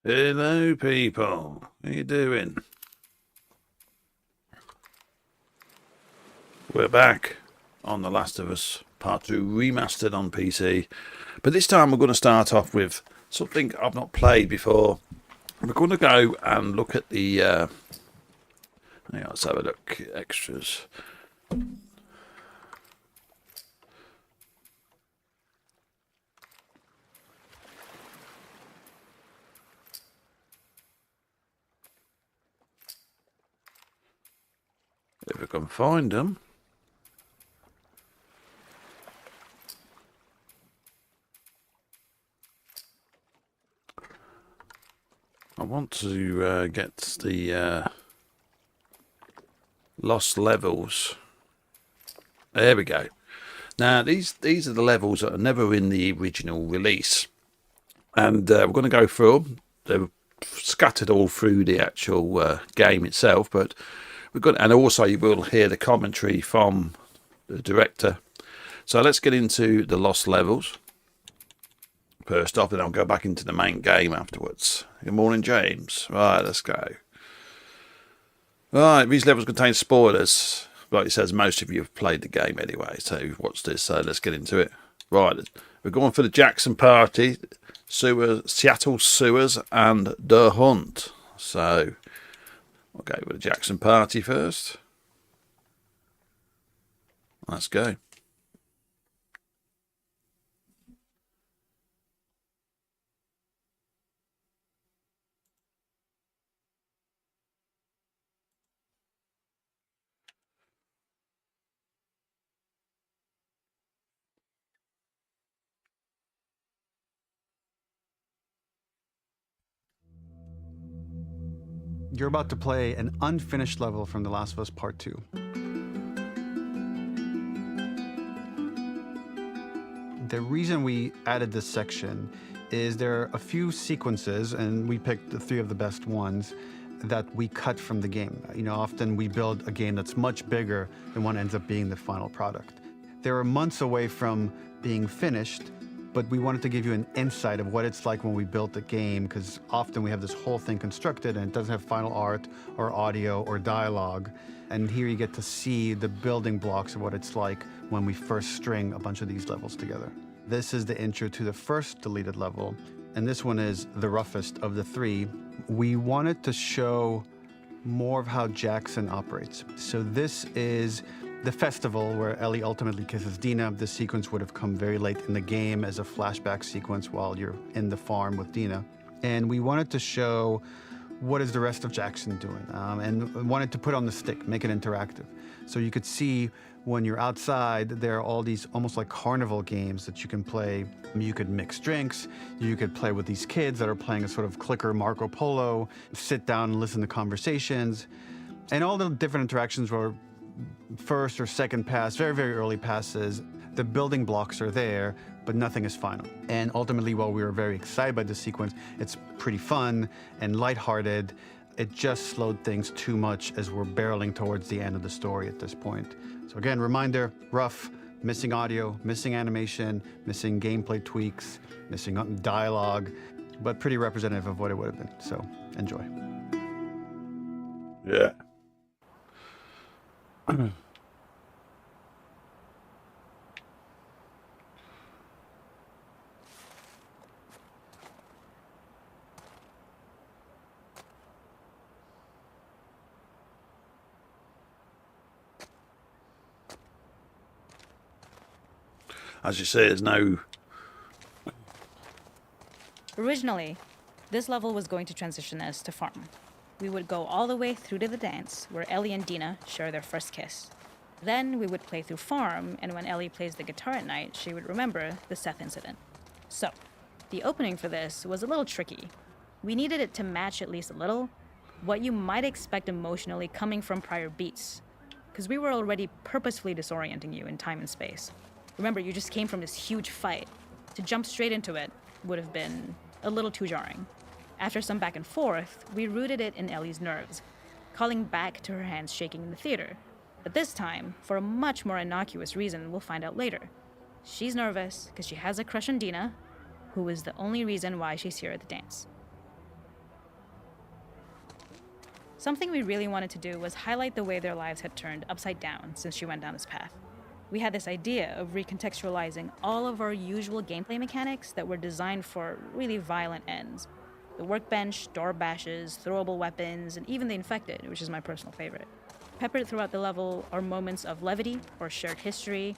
Hello, people. How you doing? We're back on The Last of Us Part 2 Remastered on PC. But this time we're going to start off with something I've not played before. We're going to go and look at the... let's have a look. Extras. If we can find them. I want to get the lost levels. There we go. Now these are the levels that are never in the original release, and we're going to go through them. They're scattered all through the actual game itself, but we've got, and also you will hear the commentary from the director. So let's get into the lost levels first off, and I'll go back into the main game afterwards. Good morning, James. Right, let's go. Right, these levels contain spoilers. Like it says, most of you have played the game anyway, so watch this. So let's get into it. Right, we're going for the Jackson Party, Seattle Sewers, and The Hunt. So we'll go with the Jackson Party first. Let's go. You're about to play an unfinished level from The Last of Us Part 2. The reason we added this section is there are a few sequences, and we picked the 3 of the best ones, that we cut from the game. You know, often we build a game that's much bigger than what ends up being the final product. They're months away from being finished, but we wanted to give you an insight of what it's like when we built the game, because often we have this whole thing constructed and it doesn't have final art or audio or dialogue. And here you get to see the building blocks of what it's like when we first string a bunch of these levels together. This is the intro to the first deleted level, and this one is the roughest of the 3. We wanted to show more of how Jackson operates. So this is the festival where Ellie ultimately kisses Dina. This sequence would have come very late in the game as a flashback sequence while you're in the farm with Dina. And we wanted to show what is the rest of Jackson doing, and wanted to put on the stick, make it interactive. So you could see when you're outside, there are all these almost like carnival games that you can play. You could mix drinks, you could play with these kids that are playing a sort of clicker Marco Polo, sit down and listen to conversations. And all the different interactions were first or second pass, very, very early passes. The building blocks are there, but nothing is final. And ultimately, while we were very excited by this sequence, it's pretty fun and lighthearted. It just slowed things too much as we're barreling towards the end of the story at this point. So again, reminder, rough, missing audio, missing animation, missing gameplay tweaks, missing dialogue, but pretty representative of what it would have been. So enjoy. Yeah. As you say, there's no... Originally, this level was going to transition us to farm. We would go all the way through to the dance, where Ellie and Dina share their first kiss. Then we would play through farm, and when Ellie plays the guitar at night, she would remember the Seth incident. So, the opening for this was a little tricky. We needed it to match at least a little what you might expect emotionally coming from prior beats, because we were already purposefully disorienting you in time and space. Remember, you just came from this huge fight. To jump straight into it would have been a little too jarring. After some back and forth, we rooted it in Ellie's nerves, calling back to her hands shaking in the theater. But this time, for a much more innocuous reason we'll find out later. She's nervous because she has a crush on Dina, who is the only reason why she's here at the dance. Something we really wanted to do was highlight the way their lives had turned upside down since she went down this path. We had this idea of recontextualizing all of our usual gameplay mechanics that were designed for really violent ends. The workbench, door bashes, throwable weapons, and even the infected, which is my personal favorite. Peppered throughout the level are moments of levity or shared history,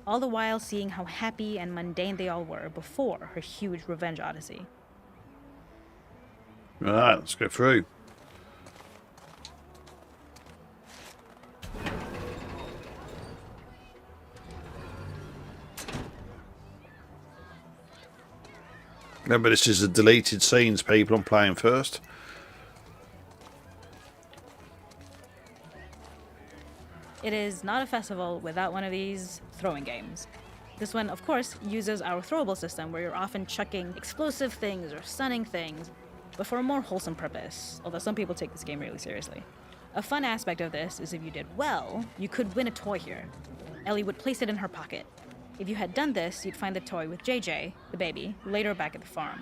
all the while seeing how happy and mundane they all were before her huge revenge odyssey. Right, let's go through. Remember, this is the deleted scenes, people. I'm playing first. It is not a festival without one of these throwing games. This one, of course, uses our throwable system where you're often chucking explosive things or stunning things, but for a more wholesome purpose, although some people take this game really seriously. A fun aspect of this is if you did well, you could win a toy here. Ellie would place it in her pocket. If you had done this, you'd find the toy with JJ, the baby, later back at the farm.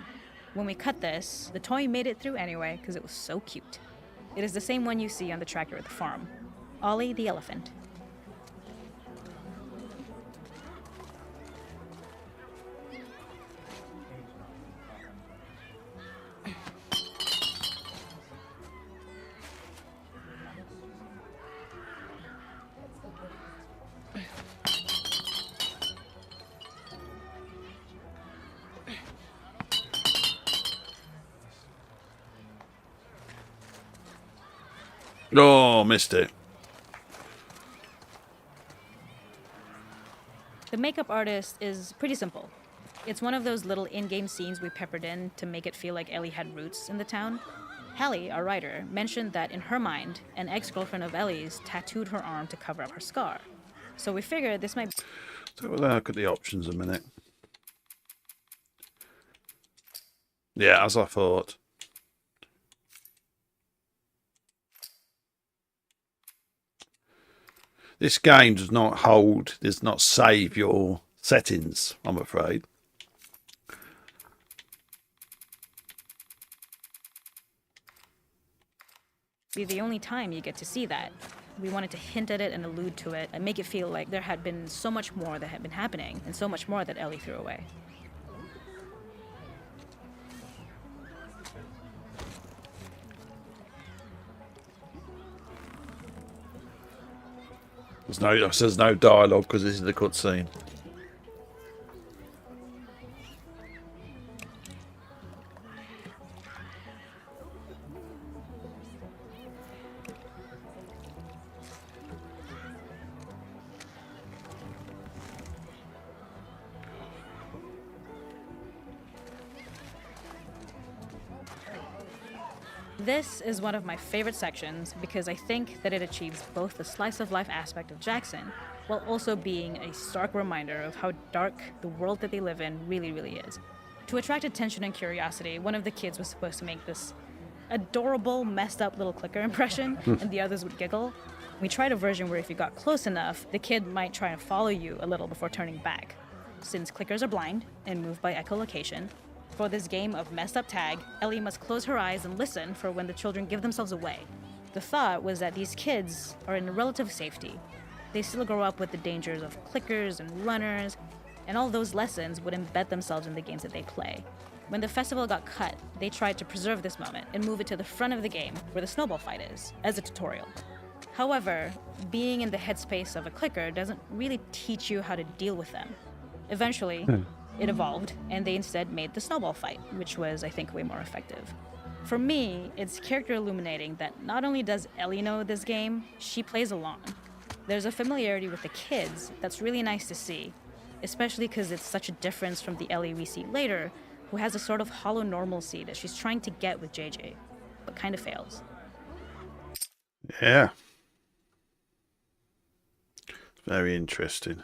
When we cut this, the toy made it through anyway because it was so cute. It is the same one you see on the tractor at the farm. Ollie the elephant. Oh, missed it. The makeup artist is pretty simple. It's one of those little in-game scenes we peppered in to make it feel like Ellie had roots in the town. Hallie, our writer, mentioned that in her mind, an ex-girlfriend of Ellie's tattooed her arm to cover up her scar. So we figured this might... So we'll look at the options a minute. Yeah, as I thought. This game does not save your settings, I'm afraid. be the only time you get to see that. We wanted to hint at it and allude to it and make it feel like there had been so much more that had been happening and so much more that Ellie threw away. There's no dialogue because this is the cutscene. This is one of my favorite sections because I think that it achieves both the slice of life aspect of Jackson while also being a stark reminder of how dark the world that they live in really, really is. To attract attention and curiosity, one of the kids was supposed to make this adorable, messed up little clicker impression, and the others would giggle. We tried a version where if you got close enough, the kid might try and follow you a little before turning back. Since clickers are blind and move by echolocation, for this game of messed up tag, Ellie must close her eyes and listen for when the children give themselves away. The thought was that these kids are in relative safety. They still grow up with the dangers of clickers and runners, and all those lessons would embed themselves in the games that they play. When the festival got cut, they tried to preserve this moment and move it to the front of the game where the snowball fight is, as a tutorial. However, being in the headspace of a clicker doesn't really teach you how to deal with them. Eventually, it evolved, and they instead made the snowball fight, which was, I think, way more effective. For me, it's character illuminating that not only does Ellie know this game, she plays along. There's a familiarity with the kids that's really nice to see, especially because it's such a difference from the Ellie we see later, who has a sort of hollow normalcy that she's trying to get with JJ, but kind of fails. Yeah. Very interesting.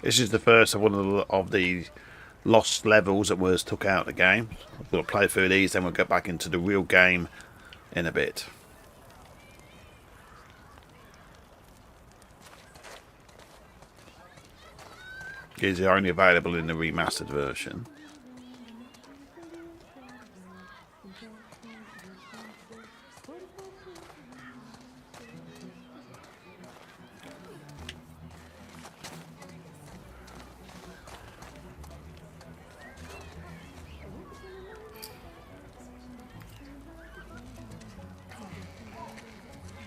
This is the first of one of the lost levels that was took out of the game. We'll play through these, then we'll get back into the real game in a bit. These are only available in the remastered version.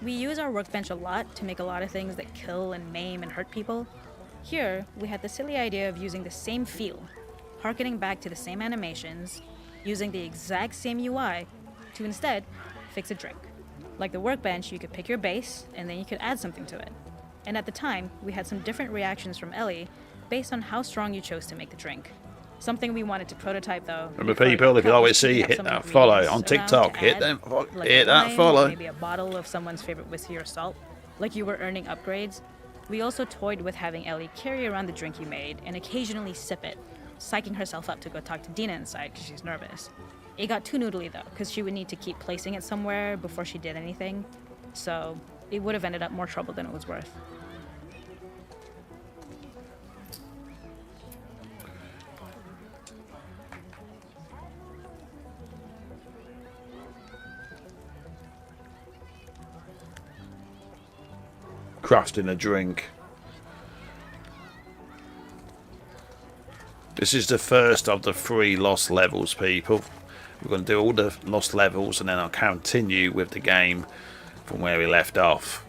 We use our workbench a lot to make a lot of things that kill and maim and hurt people. Here, we had the silly idea of using the same feel, harkening back to the same animations, using the exact same UI to instead fix a drink. Like the workbench, you could pick your base and then you could add something to it. And at the time, we had some different reactions from Ellie based on how strong you chose to make the drink. Something we wanted to prototype though. Remember people, if you always see, hit that follow on TikTok, hit that follow. Maybe a bottle of someone's favorite whiskey or salt. Like you were earning upgrades. We also toyed with having Ellie carry around the drink you made and occasionally sip it, psyching herself up to go talk to Dina inside because she's nervous. It got too noodly though, because she would need to keep placing it somewhere before she did anything. So it would have ended up more trouble than it was worth. Crafting a drink. This is the first of the 3 lost levels, people. We're going to do all the lost levels and then I'll continue with the game from where we left off.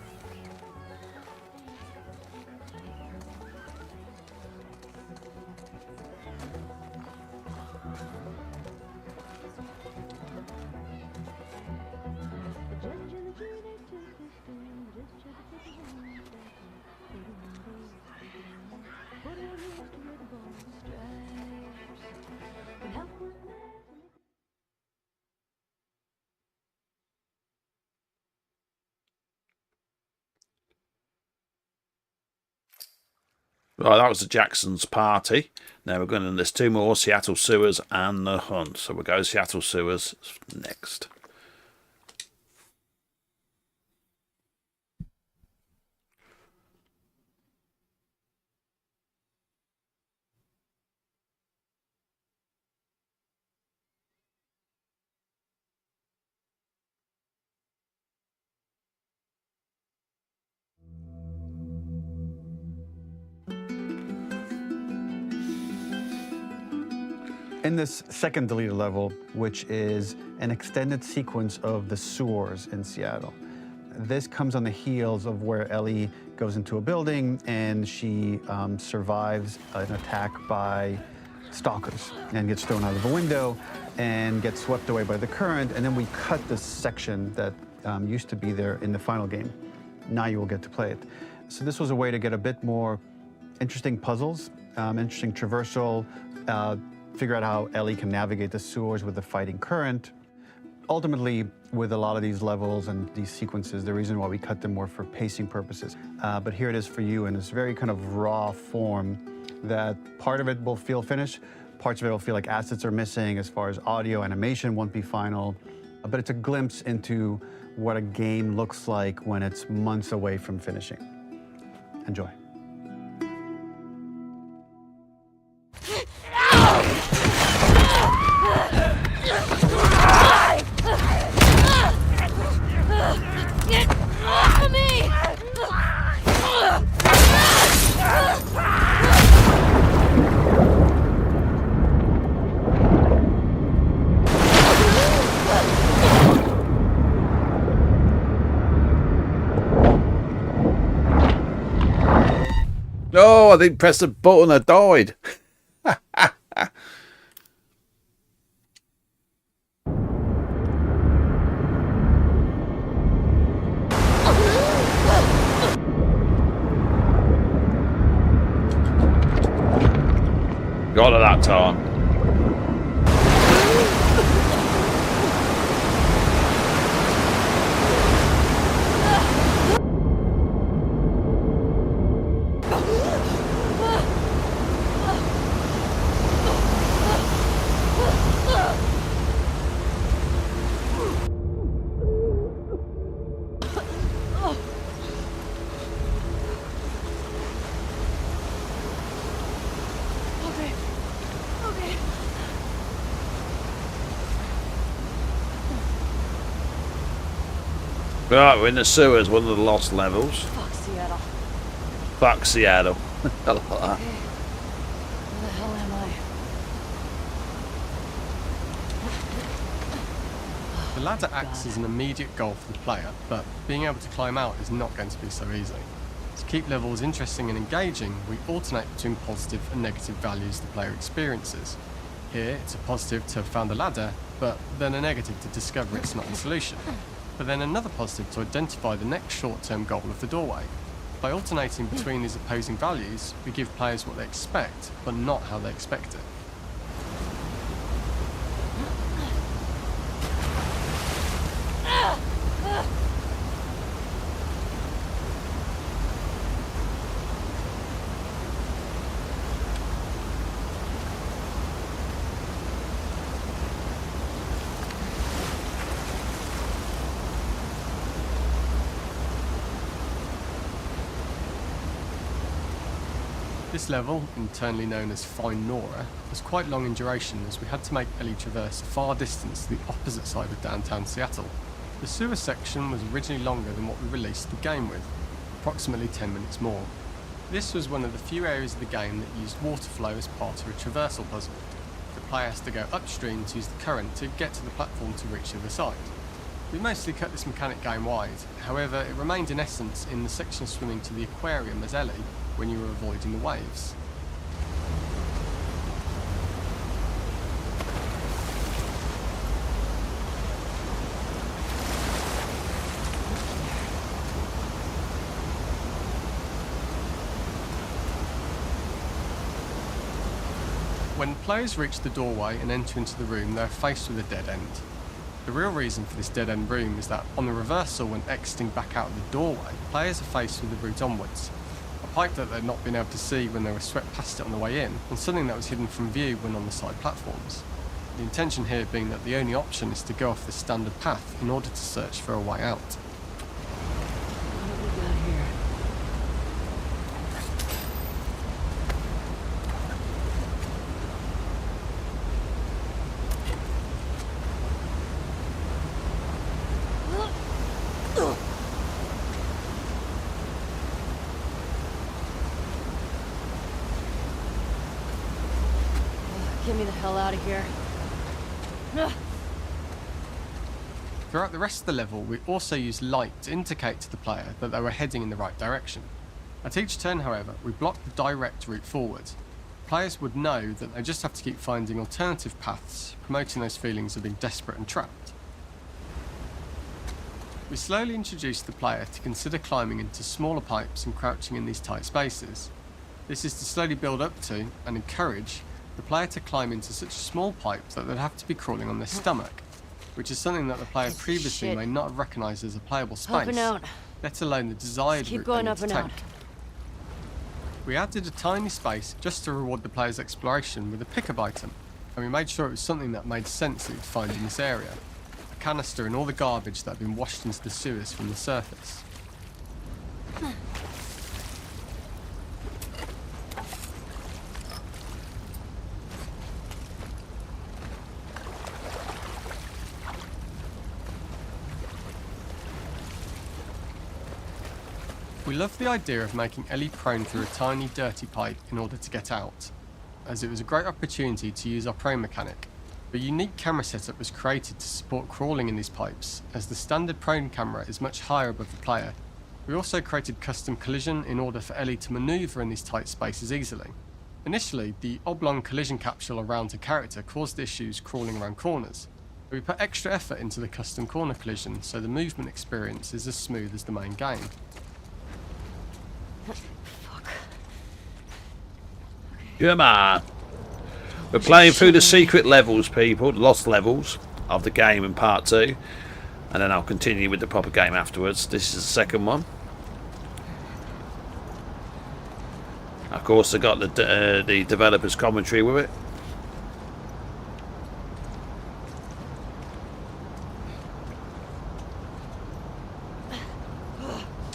Right, that was the Jackson's party. Now we're going to, there's 2 more, Seattle Sewers and the Hunt. So we'll go Seattle Sewers next. In this second deleted level, which is an extended sequence of the sewers in Seattle, this comes on the heels of where Ellie goes into a building and she survives an attack by stalkers and gets thrown out of a window and gets swept away by the current. And then we cut this section that used to be there in the final game. Now you will get to play it. So this was a way to get a bit more interesting puzzles, interesting traversal, figure out how Ellie can navigate the sewers with the fighting current. Ultimately, with a lot of these levels and these sequences, the reason why we cut them were for pacing purposes. But here it is for you in this very kind of raw form that part of it will feel finished, parts of it will feel like assets are missing as far as audio, animation won't be final. But it's a glimpse into what a game looks like when it's months away from finishing. Enjoy. Oh, I didn't press the button, I died. Got it that time. Right, we're in the sewers, one of the lost levels. Fuck Seattle. Fuck Seattle. I like that. Where the hell am I? The ladder acts as an immediate goal for the player, but being able to climb out is not going to be so easy. To keep levels interesting and engaging, we alternate between positive and negative values the player experiences. Here, it's a positive to have found a ladder, but then a negative to discover it's not the solution. But then another positive to identify the next short-term goal of the doorway. By alternating between these opposing values, we give players what they expect, but not how they expect it. This level, internally known as Fine Nora, was quite long in duration as we had to make Ellie traverse a far distance to the opposite side of downtown Seattle. The sewer section was originally longer than what we released the game with, approximately 10 minutes more. This was one of the few areas of the game that used water flow as part of a traversal puzzle. The player has to go upstream to use the current to get to the platform to reach the other side. We mostly cut this mechanic game wide, however it remained in essence in the section swimming to the aquarium as Ellie, when you were avoiding the waves. When players reach the doorway and enter into the room, they are faced with a dead end. The real reason for this dead end room is that on the reversal when exiting back out of the doorway, players are faced with the route onwards. A pipe that they'd not been able to see when they were swept past it on the way in, and something that was hidden from view when on the side platforms. The intention here being that the only option is to go off the standard path in order to search for a way out. What have we got here? Get me the hell out of here. Throughout the rest of the level, we also used light to indicate to the player that they were heading in the right direction. At each turn, however, we blocked the direct route forward. Players would know that they just have to keep finding alternative paths, promoting those feelings of being desperate and trapped. We slowly introduced the player to consider climbing into smaller pipes and crouching in these tight spaces. This is to slowly build up to, and encourage, the player to climb into such small pipes that they'd have to be crawling on their stomach, which is something that the player previously Shit. may not have recognised as a playable Up and space, out. let alone the desired Keep route going they up need to and out. take. We added a tiny space just to reward the player's exploration with a pickup item, and we made sure it was something that made sense that you'd find in this area. A canister and all the garbage that had been washed into the sewers from the surface. We loved the idea of making Ellie prone through a tiny dirty pipe in order to get out, as it was a great opportunity to use our prone mechanic. A unique camera setup was created to support crawling in these pipes, as the standard prone camera is much higher above the player. We also created custom collision in order for Ellie to manoeuvre in these tight spaces easily. Initially, the oblong collision capsule around her character caused issues crawling around corners. We put extra effort into the custom corner collision so the movement experience is as smooth as the main game. Come on. We're playing through the secret levels, people, the lost levels of the game in part 2. And then I'll continue with the proper game afterwards. This is the second one. Of course, I got the developer's commentary with it.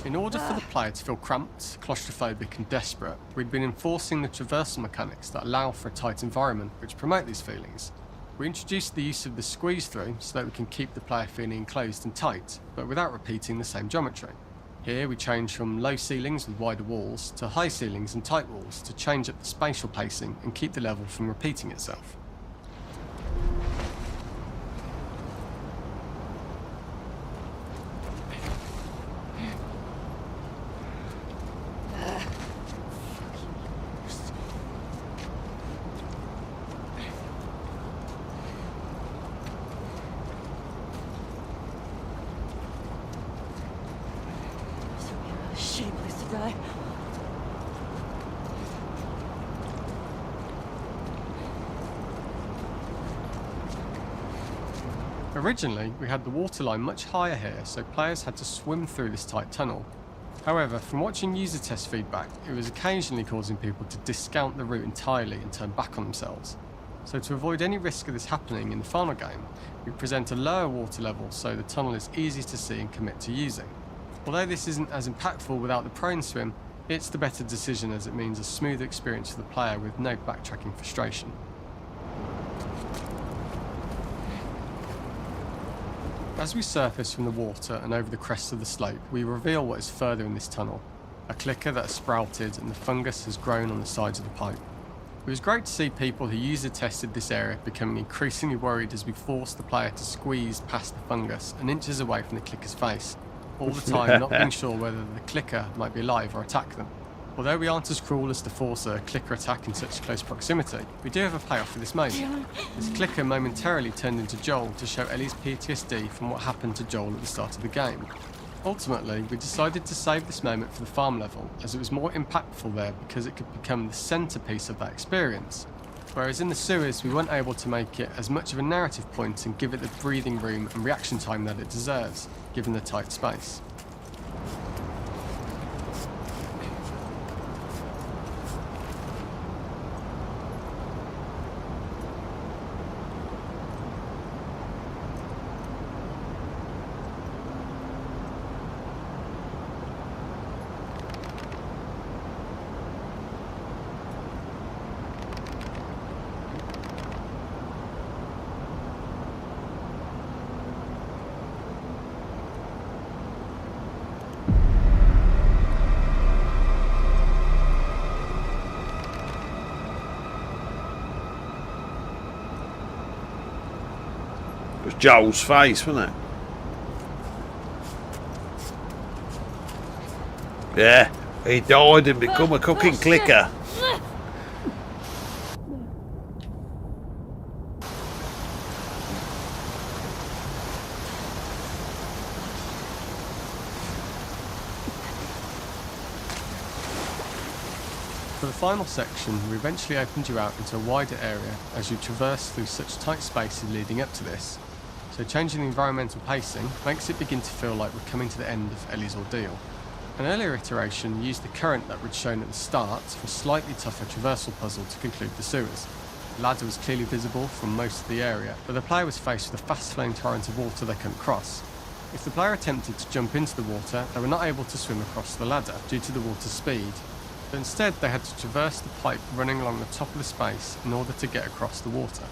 In order for the player to feel cramped, claustrophobic and desperate, we'd been enforcing the traversal mechanics that allow for a tight environment which promote these feelings. We introduced the use of the squeeze through so that we can keep the player feeling enclosed and tight, but without repeating the same geometry. Here we change from low ceilings with wider walls to high ceilings and tight walls to change up the spatial pacing and keep the level from repeating itself. Shitty place to die. Originally, we had the waterline much higher here, so players had to swim through this tight tunnel. However, from watching user test feedback, it was occasionally causing people to discount the route entirely and turn back on themselves. So to avoid any risk of this happening in the final game, we present a lower water level so the tunnel is easy to see and commit to using. Although this isn't as impactful without the prone swim, it's the better decision as it means a smoother experience for the player with no backtracking frustration. As we surface from the water and over the crest of the slope, we reveal what is further in this tunnel, a clicker that has sprouted and the fungus has grown on the sides of the pipe. It was great to see people who user tested this area becoming increasingly worried as we forced the player to squeeze past the fungus and inches away from the clicker's face, all the time not being sure whether the clicker might be alive or attack them. Although we aren't as cruel as to force a clicker attack in such close proximity, we do have a payoff for this moment. This clicker momentarily turned into Joel to show Ellie's PTSD from what happened to Joel at the start of the game. Ultimately, we decided to save this moment for the farm level, as it was more impactful there because it could become the centrepiece of that experience. Whereas in the sewers, we weren't able to make it as much of a narrative point and give it the breathing room and reaction time that it deserves, given the tight space. It was Joel's face, wasn't it? Yeah, he died and become a cooking clicker. For the final section, we eventually opened you out into a wider area as you traverse through such tight spaces leading up to this. So changing the environmental pacing makes it begin to feel like we're coming to the end of Ellie's ordeal. An earlier iteration used the current that we'd shown at the start for a slightly tougher traversal puzzle to conclude the sewers. The ladder was clearly visible from most of the area, but the player was faced with a fast-flowing torrent of water they couldn't cross. If the player attempted to jump into the water, they were not able to swim across the ladder due to the water's speed, but instead they had to traverse the pipe running along the top of the space in order to get across the water.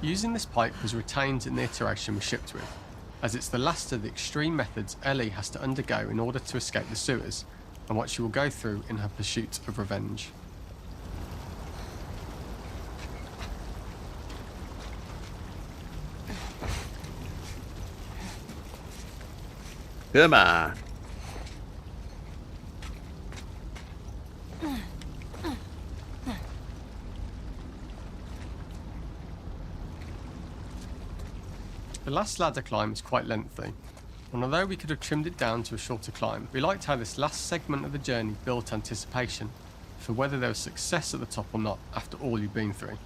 Using this pipe was retained in the iteration we shipped with, as it's the last of the extreme methods Ellie has to undergo in order to escape the sewers, and what she will go through in her pursuit of revenge. Come on. The last ladder climb is quite lengthy, and although we could have trimmed it down to a shorter climb, we liked how this last segment of the journey built anticipation, for whether there was success at the top or not after all you've been through.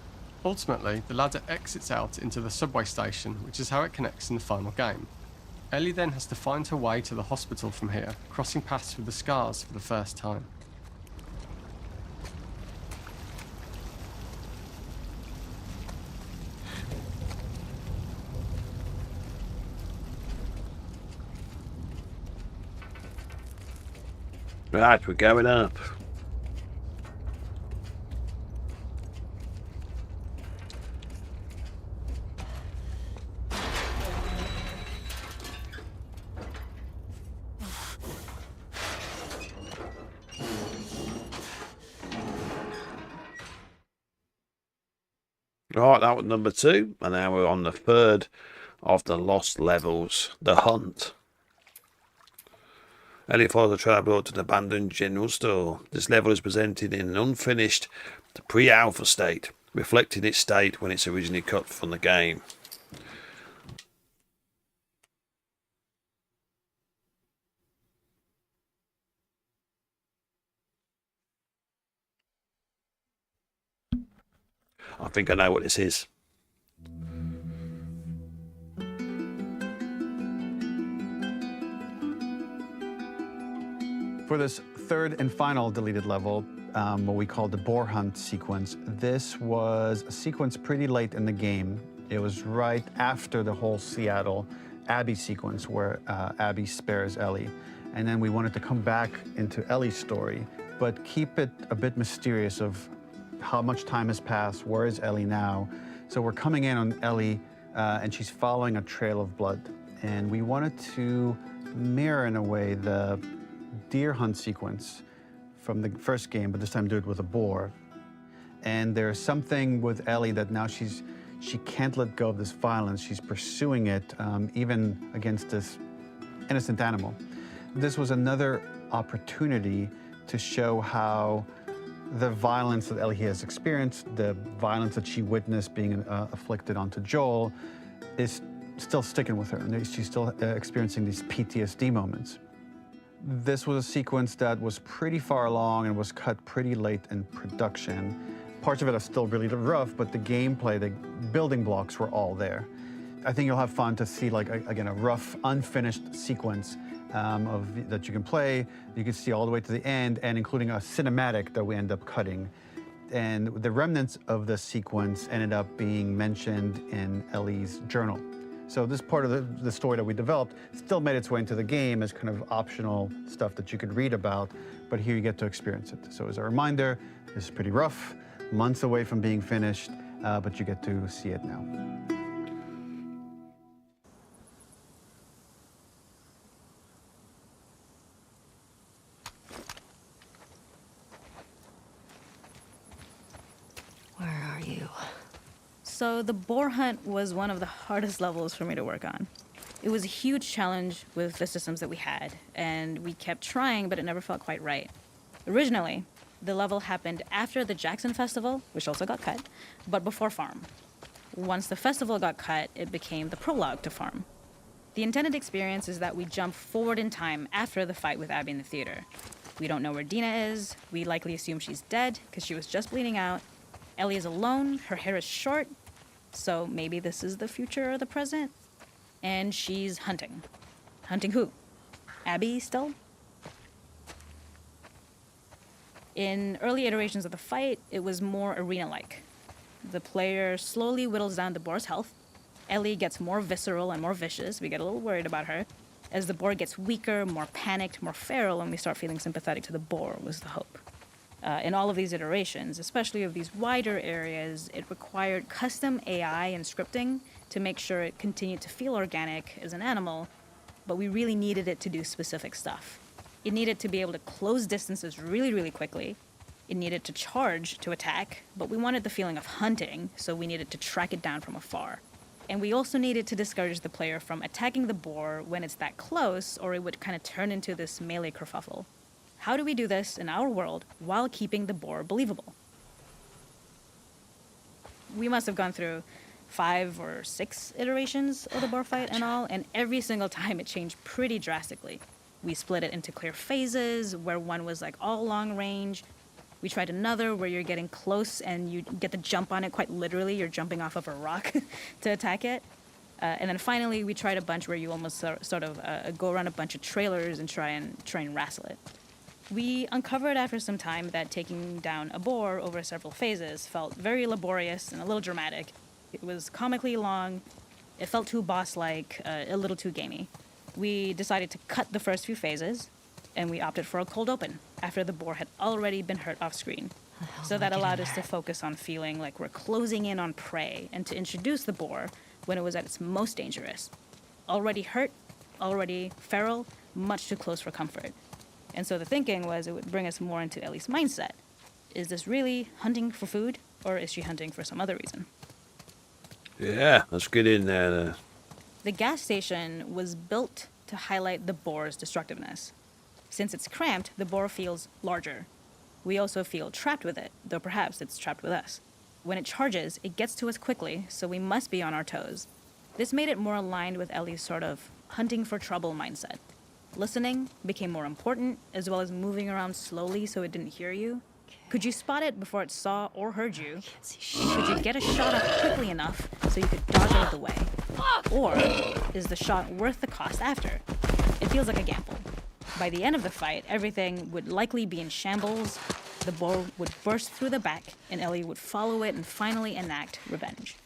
Ultimately, the ladder exits out into the subway station, which is how it connects in the final game. Ellie then has to find her way to the hospital from here, crossing paths with the Scars for the first time. Right, we're going up. Right, that was number 2, and now we're on the 3rd of the lost levels, the hunt. Ellie follows the trail brought to an abandoned general store. This level is presented in an unfinished pre-alpha state, reflecting its state when it's originally cut from the game. I think I know what this is. For this 3rd and final deleted level, what we call the boar hunt sequence, this was a sequence pretty late in the game. It was right after the whole Seattle Abby sequence where Abby spares Ellie. And then we wanted to come back into Ellie's story, but keep it a bit mysterious of how much time has passed, where is Ellie now? So we're coming in on Ellie and she's following a trail of blood. And we wanted to mirror in a way the deer hunt sequence from the first game, but this time do it with a boar. And there's something with Ellie that now she can't let go of this violence. She's pursuing it even against this innocent animal. This was another opportunity to show how the violence that Ellie has experienced, the violence that she witnessed being afflicted onto Joel, is still sticking with her, and she's still experiencing these PTSD moments. This was a sequence that was pretty far along and was cut pretty late in production. Parts of it are still really rough, but the gameplay, the building blocks were all there. I think you'll have fun to see, like, again, a rough, unfinished sequence that you can play. You can see all the way to the end, and including a cinematic that we end up cutting. And the remnants of the sequence ended up being mentioned in Ellie's journal. So this part of the story that we developed still made its way into the game as kind of optional stuff that you could read about, but here you get to experience it. So as a reminder, this is pretty rough, months away from being finished, but you get to see it now. Where are you? So the boar hunt was one of the hardest levels for me to work on. It was a huge challenge with the systems that we had, and we kept trying, but it never felt quite right. Originally, the level happened after the Jackson Festival, which also got cut, but before Farm. Once the festival got cut, it became the prologue to Farm. The intended experience is that we jump forward in time after the fight with Abby in the theater. We don't know where Dina is. We likely assume she's dead because she was just bleeding out. Ellie is alone. Her hair is short. So maybe this is the future or the present. And she's hunting. Hunting who? Abby still? In early iterations of the fight, it was more arena-like. The player slowly whittles down the boar's health. Ellie gets more visceral and more vicious. We get a little worried about her. As the boar gets weaker, more panicked, more feral, and we start feeling sympathetic to the boar was the hope. In all of these iterations, especially of these wider areas, it required custom AI and scripting to make sure it continued to feel organic as an animal, but we really needed it to do specific stuff. It needed to be able to close distances really, really quickly. It needed to charge to attack, but we wanted the feeling of hunting, so we needed to track it down from afar. And we also needed to discourage the player from attacking the boar when it's that close, or it would kind of turn into this melee kerfuffle. How do we do this in our world while keeping the boar believable? We must have gone through 5 or 6 iterations of the boar fight and all, and every single time it changed pretty drastically. We split it into clear phases, where one was like all long range, We tried another where you're getting close and you get to jump on it quite literally. You're jumping off of a rock to attack it. And then finally, we tried a bunch where you almost sort of go around a bunch of trailers and try and wrestle it. We uncovered after some time that taking down a boar over several phases felt very laborious and a little dramatic. It was comically long, it felt too boss-like, a little too gamey. We decided to cut the first few phases, and we opted for a cold open after the boar had already been hurt off-screen. So that allowed us to focus on feeling like we're closing in on prey and to introduce the boar when it was at its most dangerous. Already hurt, already feral, much too close for comfort. And so the thinking was it would bring us more into Ellie's mindset. Is this really hunting for food, or is she hunting for some other reason? Yeah, let's get in there. The gas station was built to highlight the boar's destructiveness. Since it's cramped, the boar feels larger. We also feel trapped with it, though perhaps it's trapped with us. When it charges, it gets to us quickly, so we must be on our toes. This made it more aligned with Ellie's sort of hunting for trouble mindset. Listening became more important, as well as moving around slowly so it didn't hear you. Could you spot it before it saw or heard you? Could you get a shot off quickly enough so you could dodge out of the way? Or is the shot worth the cost after? It feels like a gamble. By the end of the fight, everything would likely be in shambles, the boar would burst through the back, and Ellie would follow it and finally enact revenge.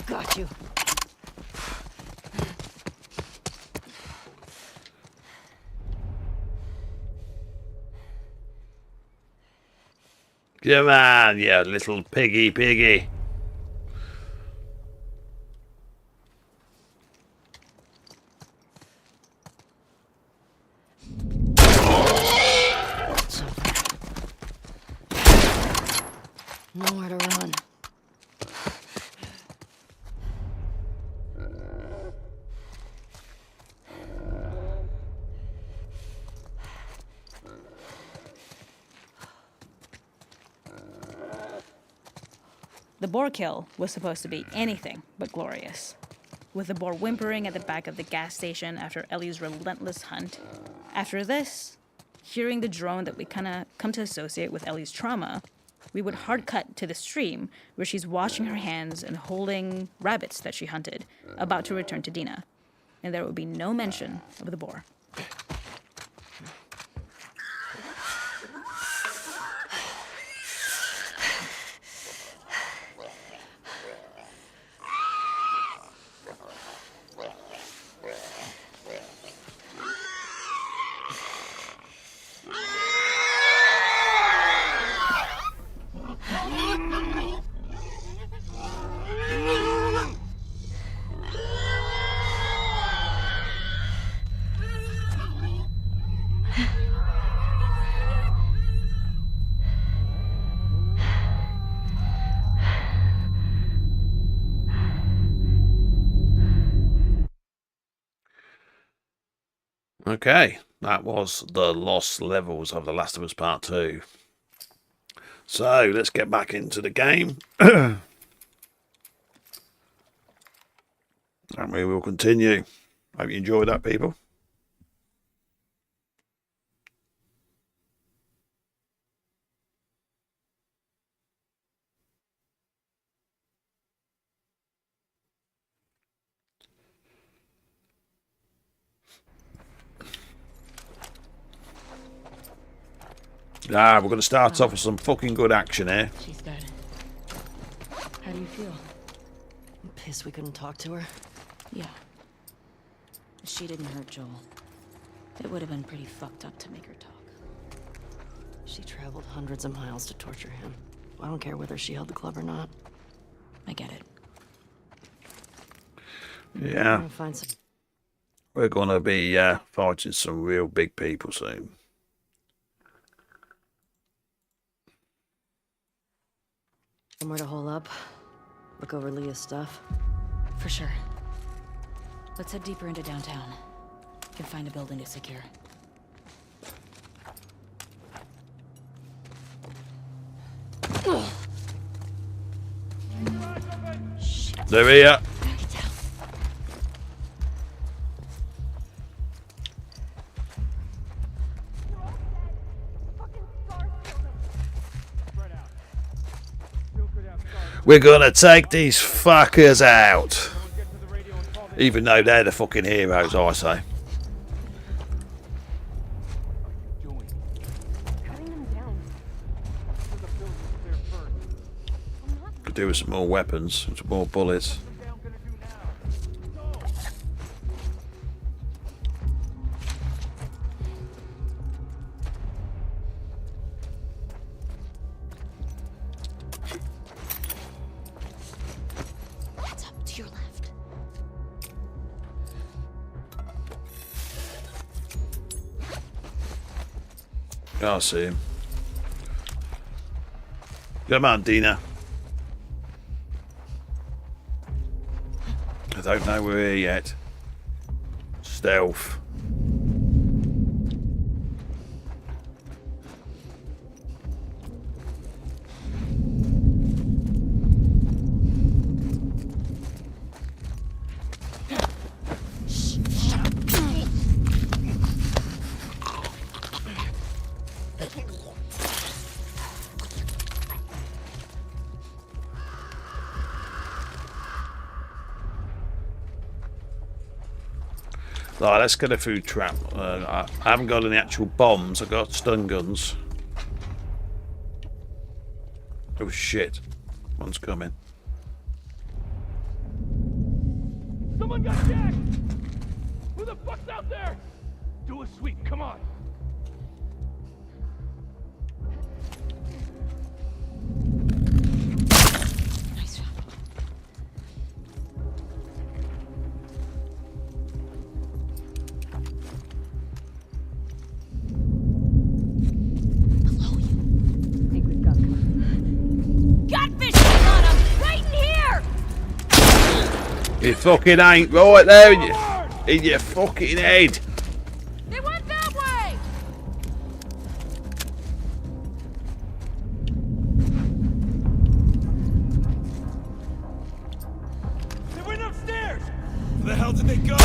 Got you. Come on, you little piggy. It's over. Nowhere to run. The boar kill was supposed to be anything but glorious. With the boar whimpering at the back of the gas station after Ellie's relentless hunt. After this, hearing the drone that we kinda come to associate with Ellie's trauma, we would hard cut to the stream where she's washing her hands and holding rabbits that she hunted, about to return to Dina. And there would be no mention of the boar. Okay, that was the lost levels of The Last of Us Part 2. So, let's get back into the game. And we will continue. Hope you enjoyed that, people. We're going to start off with some fucking good action here. She's dead. How do you feel? I'm pissed we couldn't talk to her. Yeah. She didn't hurt Joel. It would have been pretty fucked up to make her talk. She traveled hundreds of miles to torture him. I don't care whether she held the club or not. I get it. Yeah. I'm gonna find some. We're going to be fighting some real big people soon. Somewhere to hole up. Look over Leah's stuff. For sure. Let's head deeper into downtown. We can find a building to secure. They're here. We're gonna take these fuckers out. Even though they're the fucking heroes, I say. Could do with some more weapons, some more bullets. What's up to your left? I see him. Come on, Dina. I don't know we're here yet. Stealth. Right, let's get a food trap. I haven't got any actual bombs. I've got stun guns. Oh shit. One's coming. Someone got jacked! Who the fuck's out there? Do a sweep, come on. Nice job. Below you. Think we've got company. Got fishing on him! Right in here! It fucking ain't right there in your fucking head. They went that way! They went upstairs! Where the hell did they go?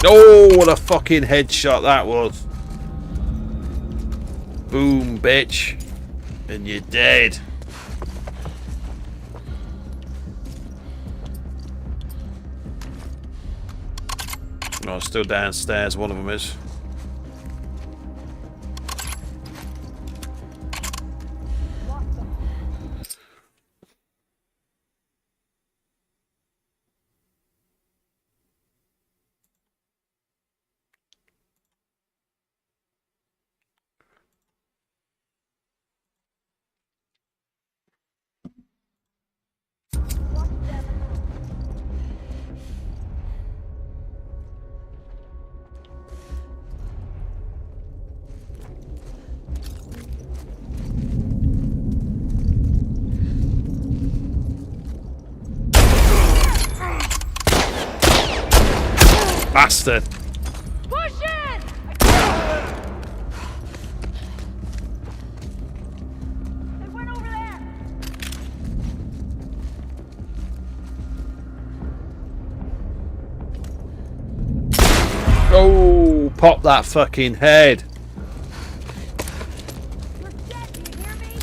Oh, what a fucking headshot that was. Boom, bitch. And you're dead. Oh, still downstairs, one of them is. Bastard. Push in! They went over there! Oh, pop that fucking head. You're dead, do you hear me?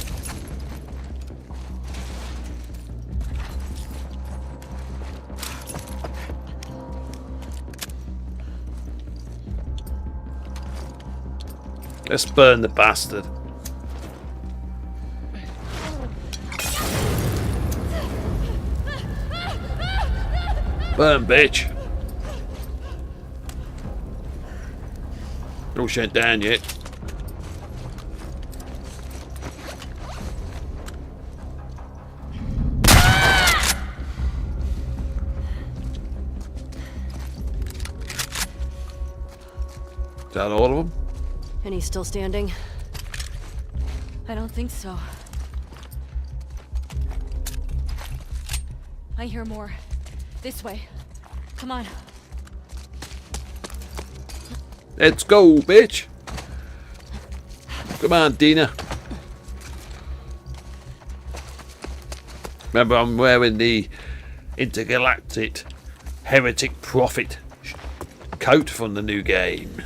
Let's burn the bastard. Burn, bitch. Oh, she ain't down yet. Is that all of them? And he's still standing? I don't think so. I hear more. This way. Come on. Let's go, bitch. Come on, Dina. Remember, I'm wearing the intergalactic heretic prophet coat from the new game.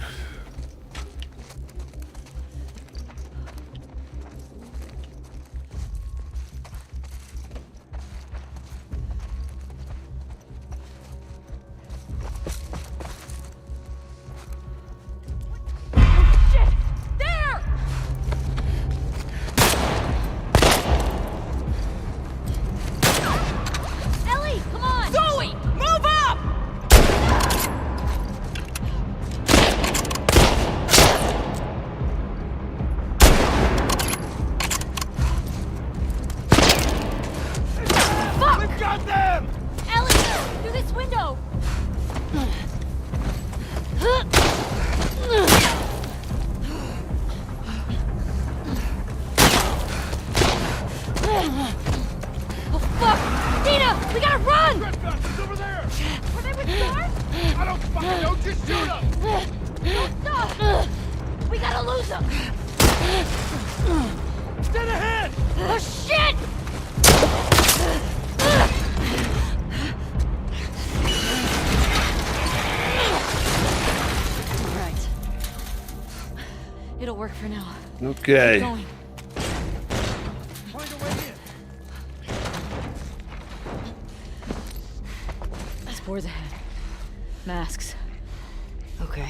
It'll work for now. Okay. Keep going. Spores ahead. Masks. Okay.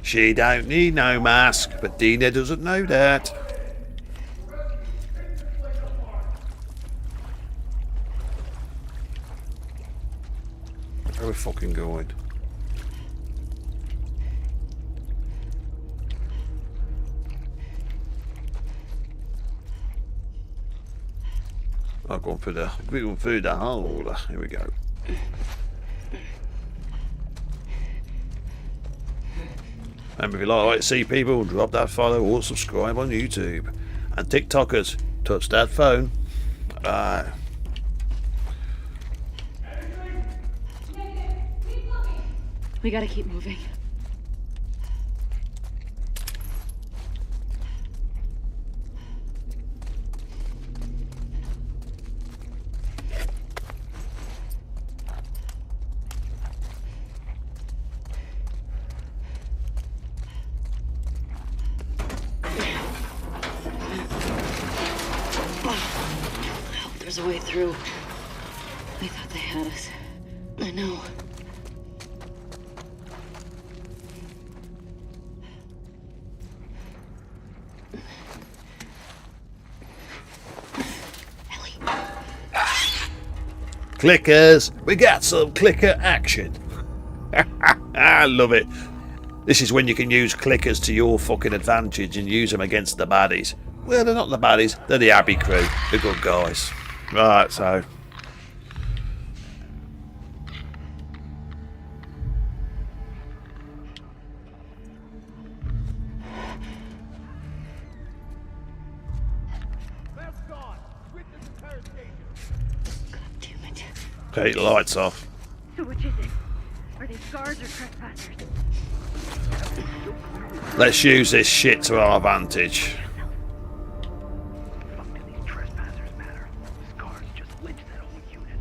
She don't need no mask, but Dina doesn't know that. Where are we fucking going? I've gone through the hole. Here we go. Remember, if you like to see people, drop that follow or subscribe on YouTube. And TikTokers, touch that phone. We gotta keep moving. There's a way through. They thought they had us. I know. Clickers! We got some clicker action. I love it. This is when you can use clickers to your fucking advantage and use them against the baddies. Well, they're not the baddies, they're the Abbey crew. The good guys. Right, so. Okay, the lights off. So which is it? Are they guards or trespassers? Let's use this shit to our advantage. Fuck do these trespassers matter? These guards just lynched that whole unit.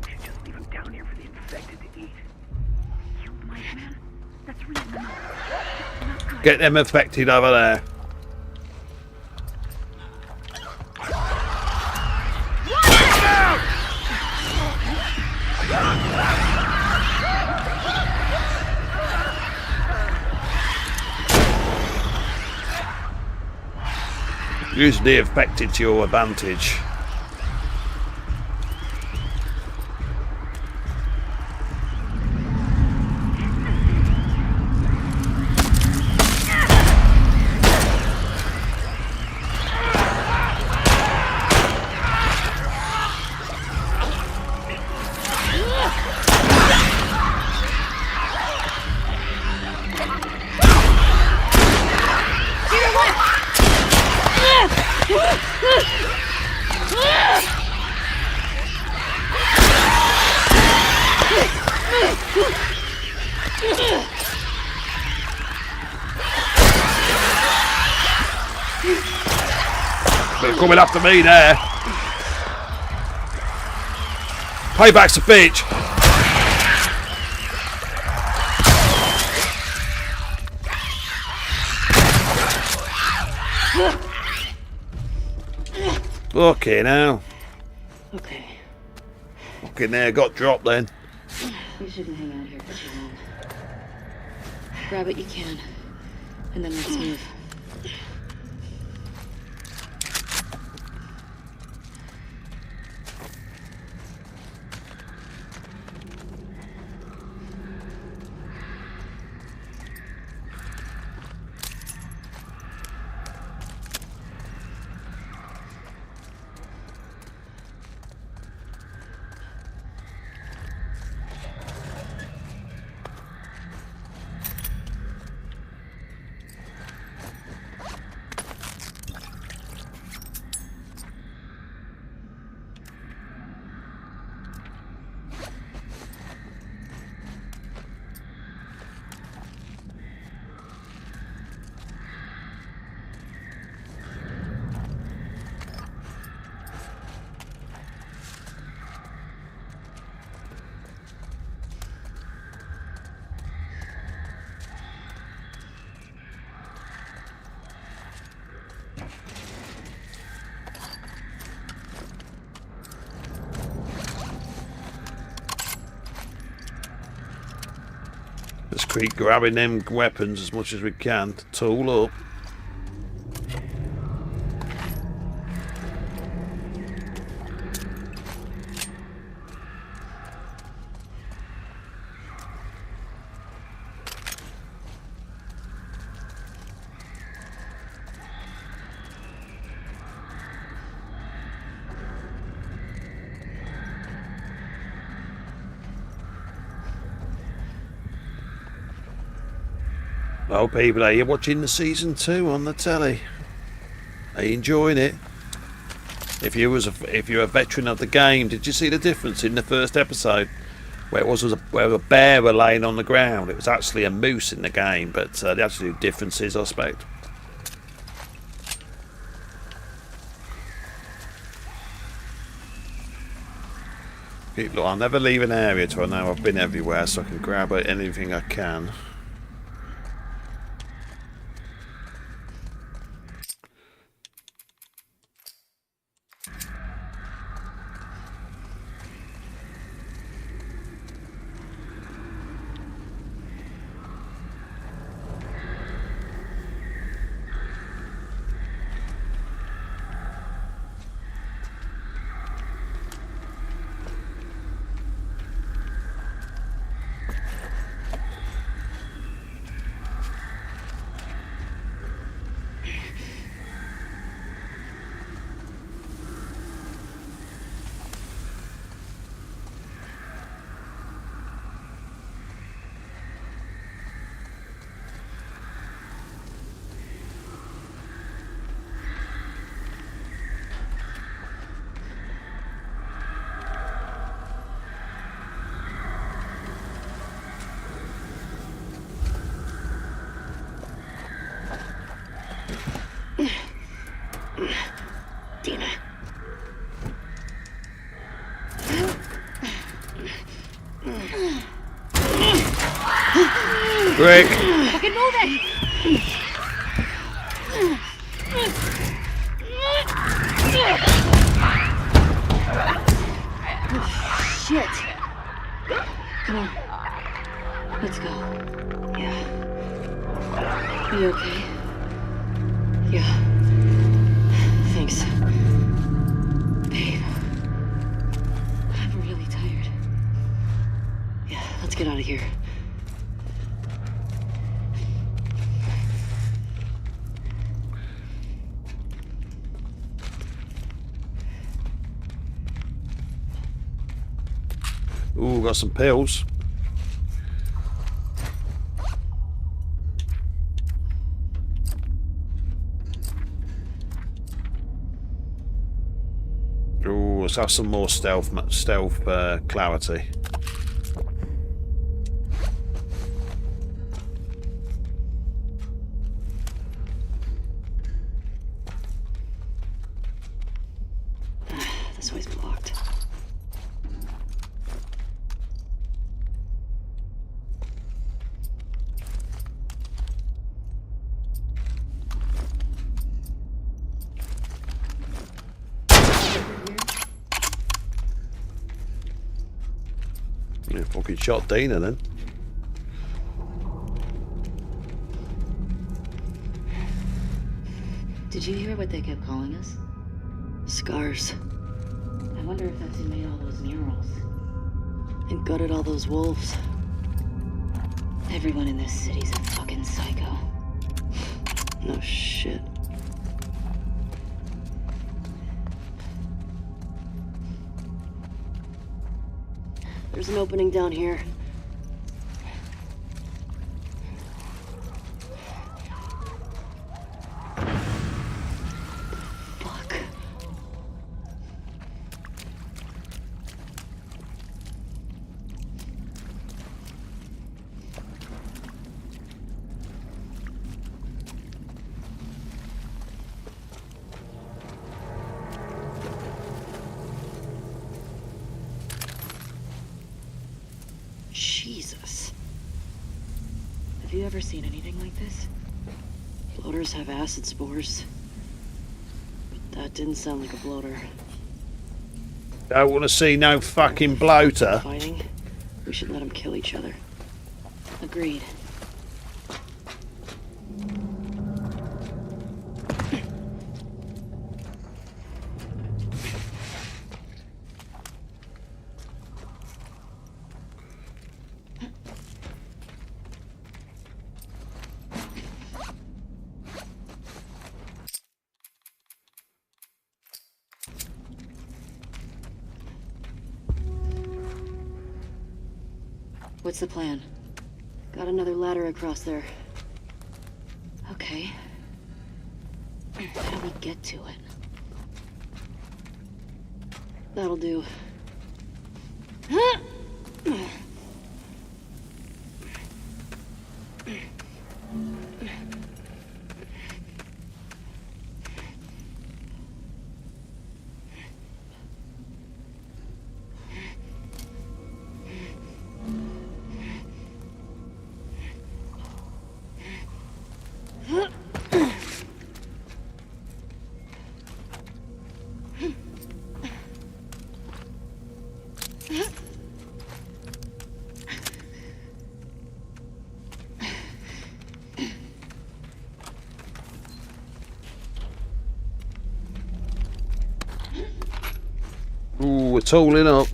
We should just leave them down here for the infected to eat. You might, man? That's really not good. Get them affected over there. Use the affected to your advantage. They're coming after me there. Payback's a bitch. Okay now. Okay. Fucking there, got dropped then. You shouldn't hang out here for too long. Grab what you can, and then let's move. Let's keep grabbing them weapons as much as we can to tool up. Oh, people, are you watching the season 2 on the telly? Are you enjoying it? If you're a veteran of the game, did you see the difference in the first episode, where where a bear were laying on the ground? It was actually a moose in the game, but the absolute differences, I suspect. Look, I'll never leave an area till I know I've been everywhere, so I can grab anything I can. Dina. Rick. Fucking move it! Shit. Come on. Let's go. Yeah. Are you okay? Yeah. Thanks. Babe. I'm really tired. Yeah, let's get out of here. Ooh, got some pills. Ooh, let's have some more stealth clarity. This way's blocked. Yeah, fucking shot Dina then. Did you hear what they kept calling us? Scars. I wonder if that's who made all those murals. And gutted all those wolves. Everyone in this city's a fucking psycho. No shit. There's an opening down here. Fuck. Jesus. Have you ever seen anything like this? Bloaters have acid spores. But that didn't sound like a bloater. Don't want to see no fucking bloater. Fighting? We should let them kill each other. Agreed. What's the plan? Got another ladder across there. Okay. How do we get to it? That'll do. Ooh, we're tooling up.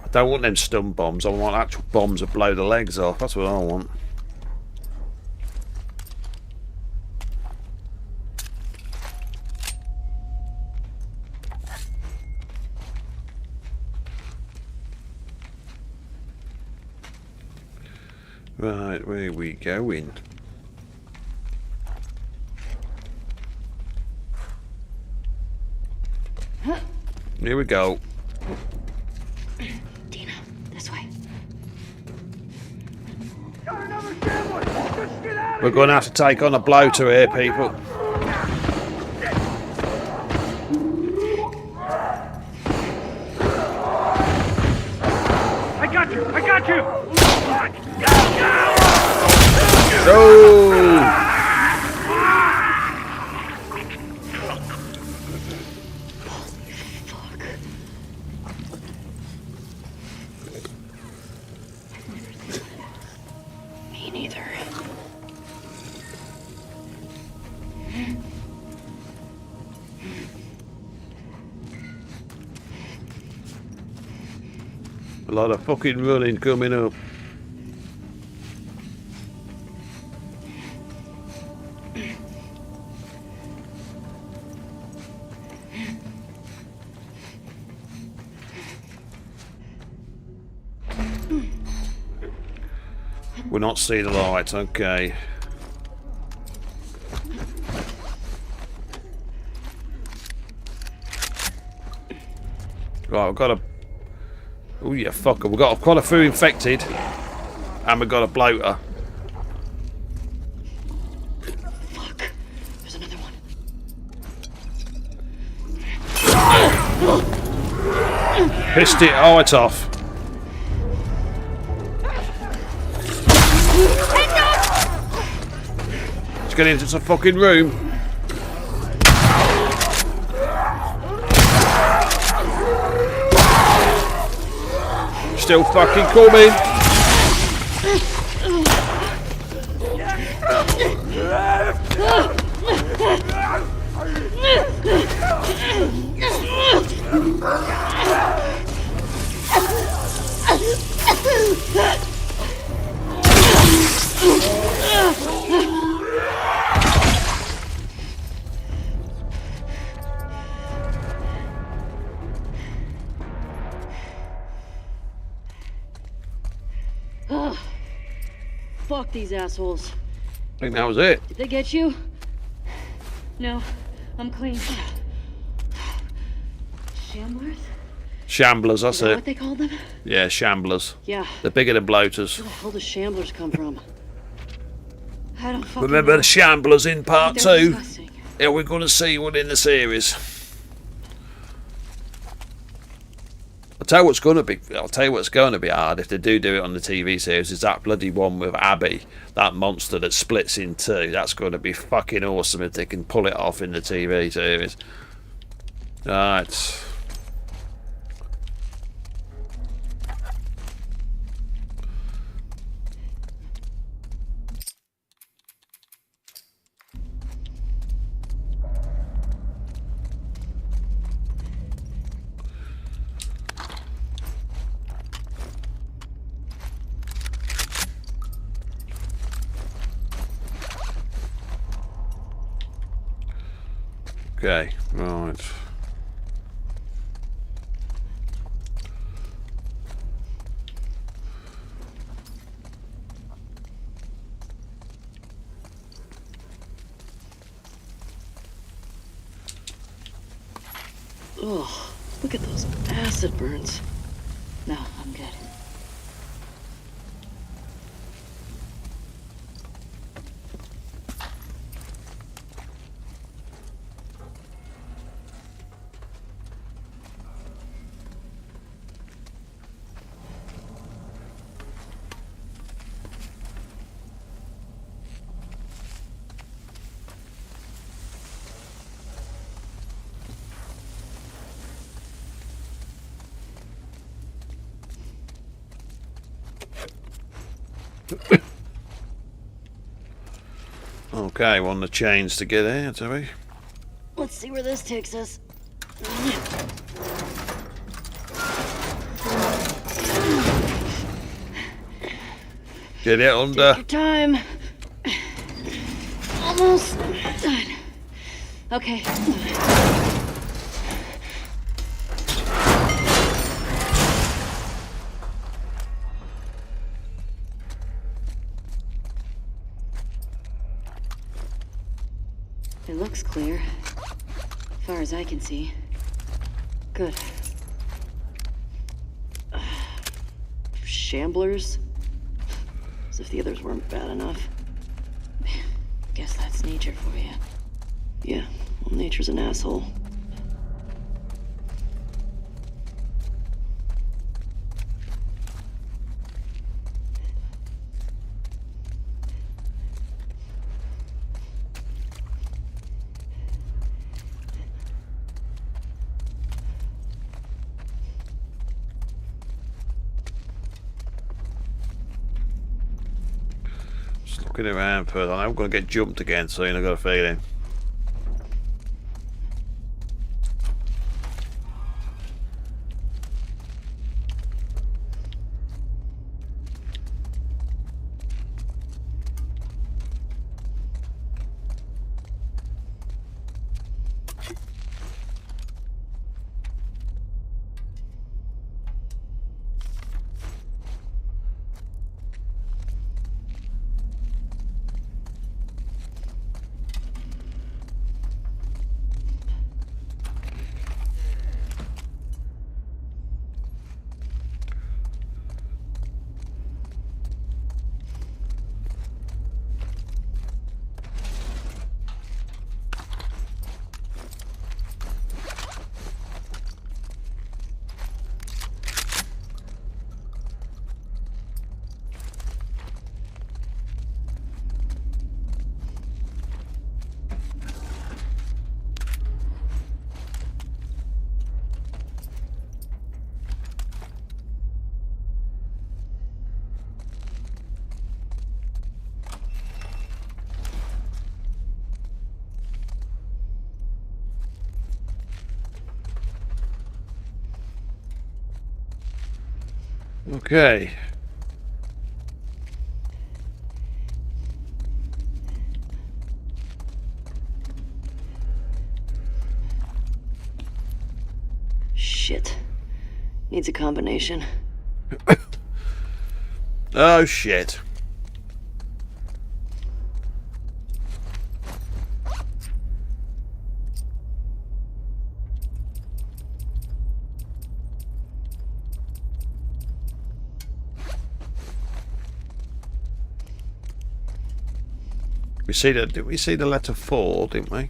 I don't want them stun bombs. I want actual bombs that blow the legs off. That's what I want. Right, where are we going? Here we go. Dina, this way. We're going to have to take on a bloater here, people. I got you! I got you! Oh! Fuck. Me neither. A lot of fucking running coming up. We're not seeing the light, okay. Right, I've got a... Oh, yeah, fucker. We've got quite a few infected. And we've got a bloater. Fuck. There's another one. Pissed it. Oh, it's off. Let's get into some fucking room. Still fucking coming. Fuck these assholes. I think that was it. Did they get you? No, I'm clean. Shamblers? Shamblers, that's Is that it. what they called them? Yeah, shamblers. Yeah. They're bigger than bloaters. Where the hell do shamblers come from? I don't fucking Remember know. the shamblers in part They're 2? disgusting. Yeah, we're going to see one in the series. I'll tell you what's going to be hard if they do it on the TV series is that bloody one with Abby, that monster that splits in two. That's going to be fucking awesome if they can pull it off in the TV series. Right. Okay, right. Ugh, look at those acid burns. No, I'm good. Okay, we're on the chains to get out, are we? Let's see where this takes us. Get it under. Take your time. Almost done. Okay. It looks clear, as far as I can see. Good. Shamblers? As if the others weren't bad enough. Guess that's nature for you. Yeah, well, nature's an asshole. Just looking around further. I'm going to get jumped again soon, I've got a feeling. Okay. Shit. Needs a combination. Oh shit. We see that? Did we see the letter 4? Didn't we?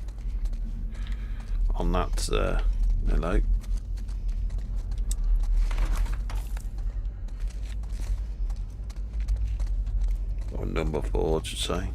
On that hello. Or number 4, I should say.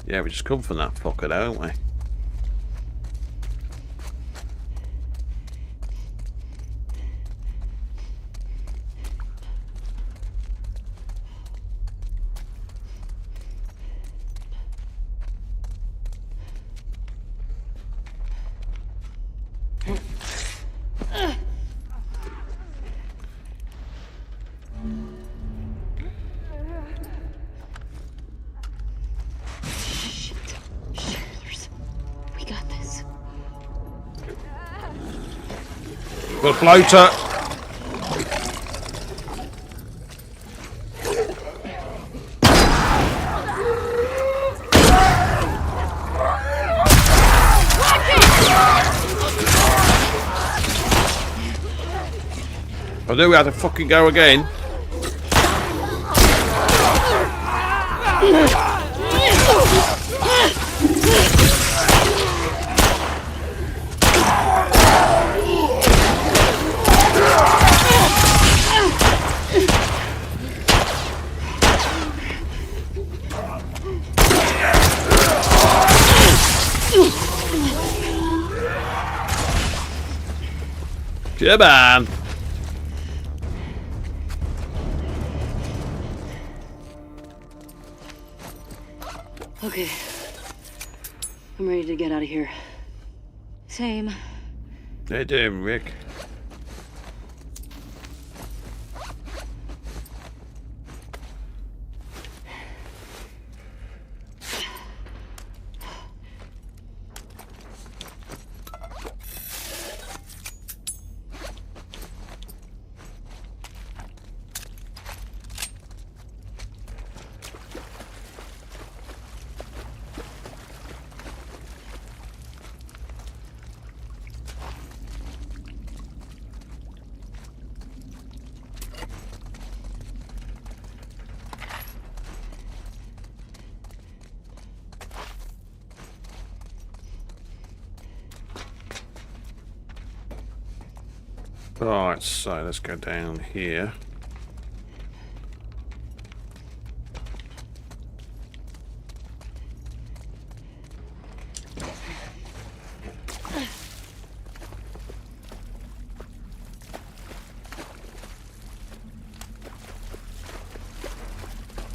Yeah, we just come from that fucker, don't we? We got this. Got a floater. I knew we had to fucking go again. Come on. Okay. I'm ready to get out of here. Same. How you doing, Rick? Right, so let's go down here.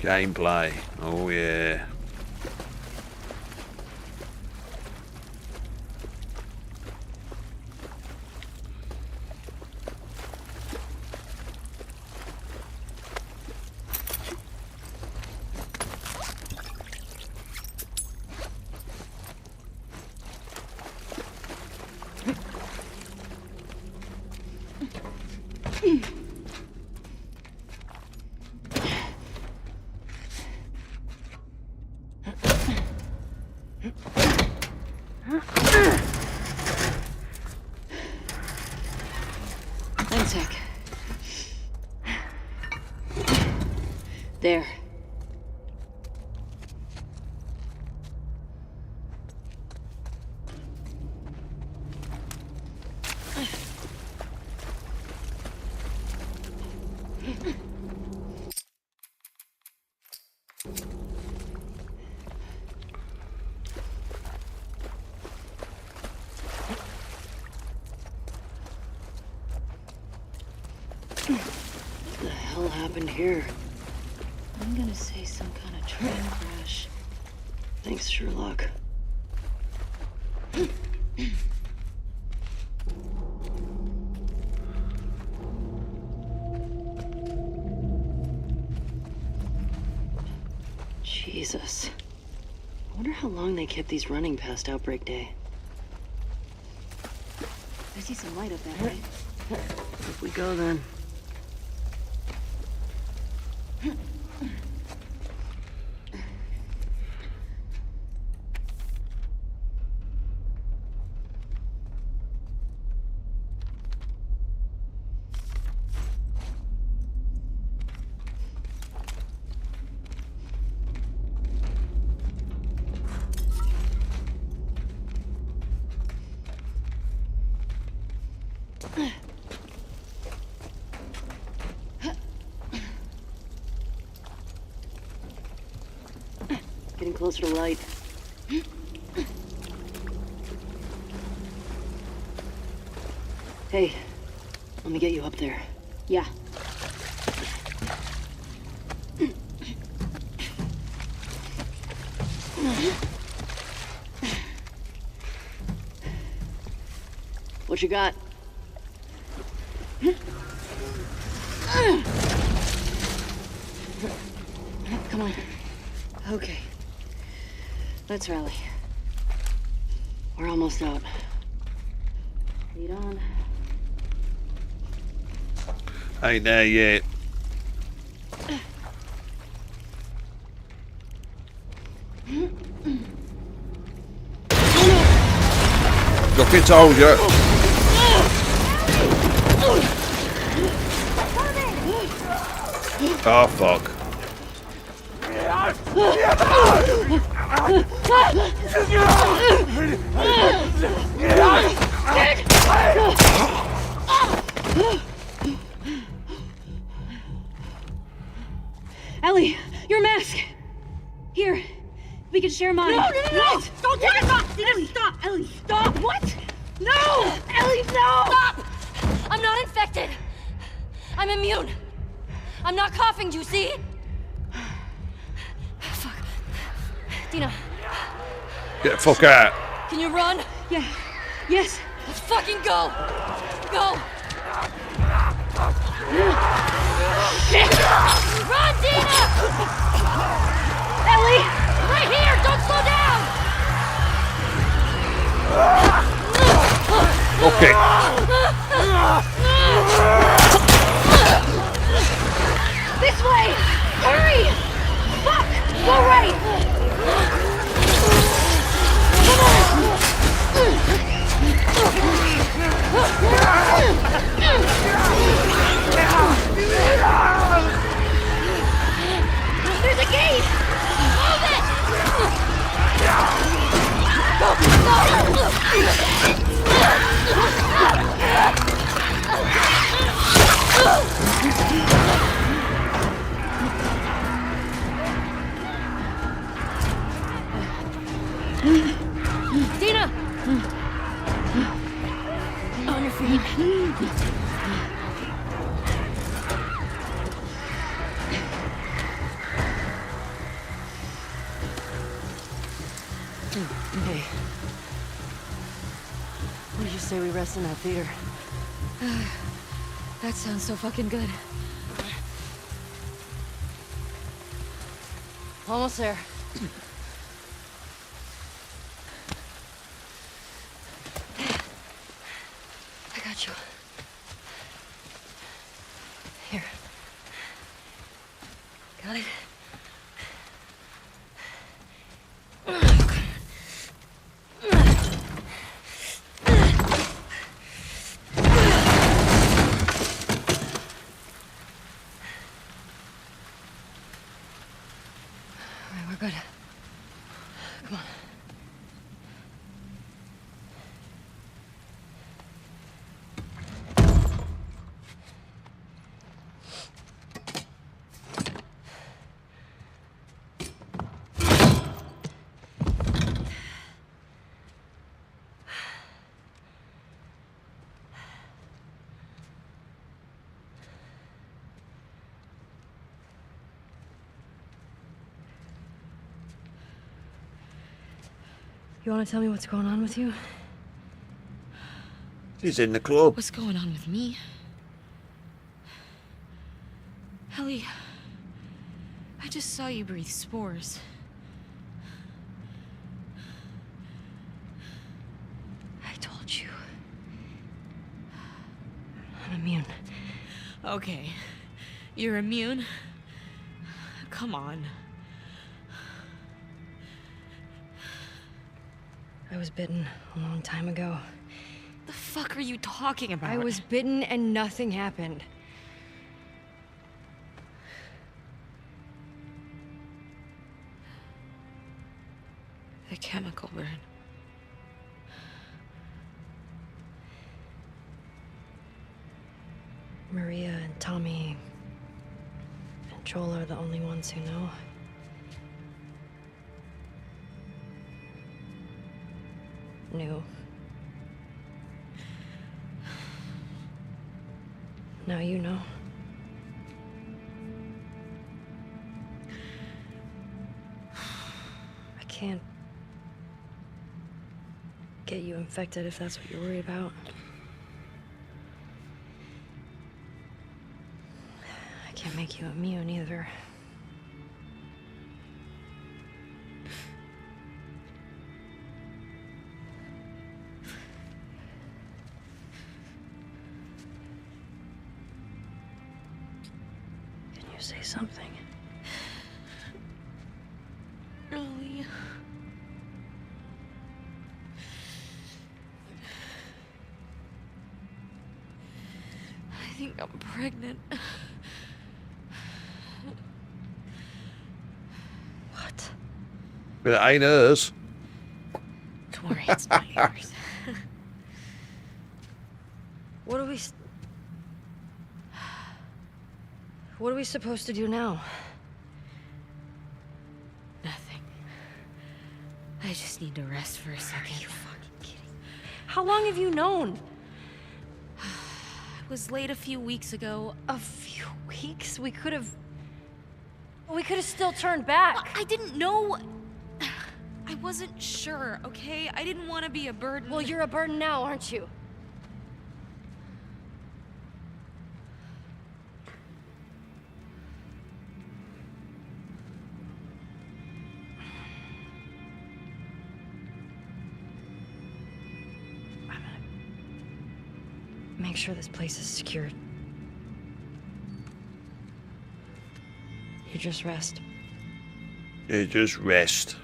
Gameplay. Oh yeah. One sec. There. happened here? I'm gonna say some kind of train crash. Thanks, Sherlock. Jesus. I wonder how long they kept these running past Outbreak Day. I see some light up that way. If we go then. Getting closer to light. Hey, let me get you up there. Yeah. What you got? Come on. Okay. Let's rally. We're almost out. Lead on. Ain't there yet. Look, I told you. Oh, fuck. Ellie, your mask! Here, we can share mine. No! What? Don't take it off! Ellie, stop! Ellie, stop! What? No! Ellie, no! Stop! I'm not infected. I'm immune. I'm not coughing, do you see? Fuck. Dina. Get the fuck out. Can you run? Yeah. Yes. Let's fucking go! Go! Run, Dina! Ellie! Right here! Don't slow down! Okay. This way! Hurry! Fuck! Go right! Come on! There's a gate! Move it! Dina! On your feet. Hey. What did you say we rest in that theater? That sounds so fucking good. Almost there. I got you. Here. Got it? We're good. Come on. You want to tell me what's going on with you? She's in the club. What's going on with me? Ellie, I just saw you breathe spores. I told you. I'm immune. Okay, you're immune? Come on. I was bitten a long time ago. The fuck are you talking about? I was bitten and nothing happened. The chemical burn. Maria and Tommy and Joel are the only ones who know. Knew. Now you know. I can't get you infected if that's what you're worried about. I can't make you immune either. Can you say something? Ellie. I think I'm pregnant. What? But it ain't hers. Don't worry, it's not yours. What are we... What are we supposed to do now? Nothing. I just need to rest for a second. Are you fucking kidding? How long have you known? I was late a few weeks ago. A few weeks? We could have still turned back. I didn't know. I wasn't sure, okay? I didn't want to be a burden. Well, you're a burden now, aren't you? I'm gonna make sure this place is secured. You just rest. You just rest.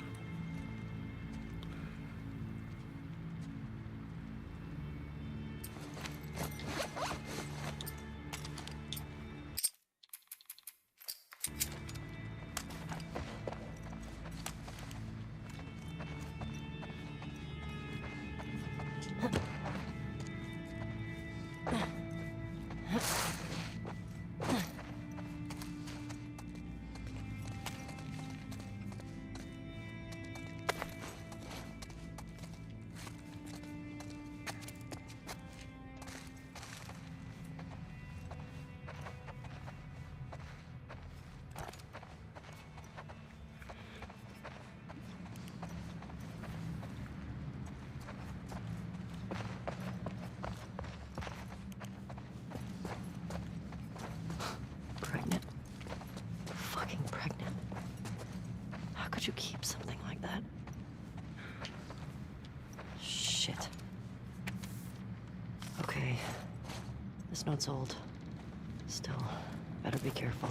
Pregnant. Fucking pregnant. How could you keep something like that? Shit. Okay. This note's old. Still, better be careful.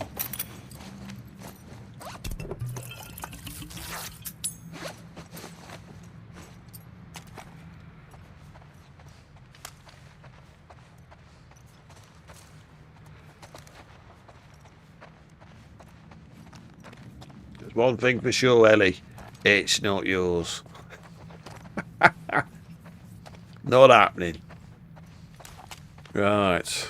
There's one thing for sure, Ellie. It's not yours. Not happening. Right.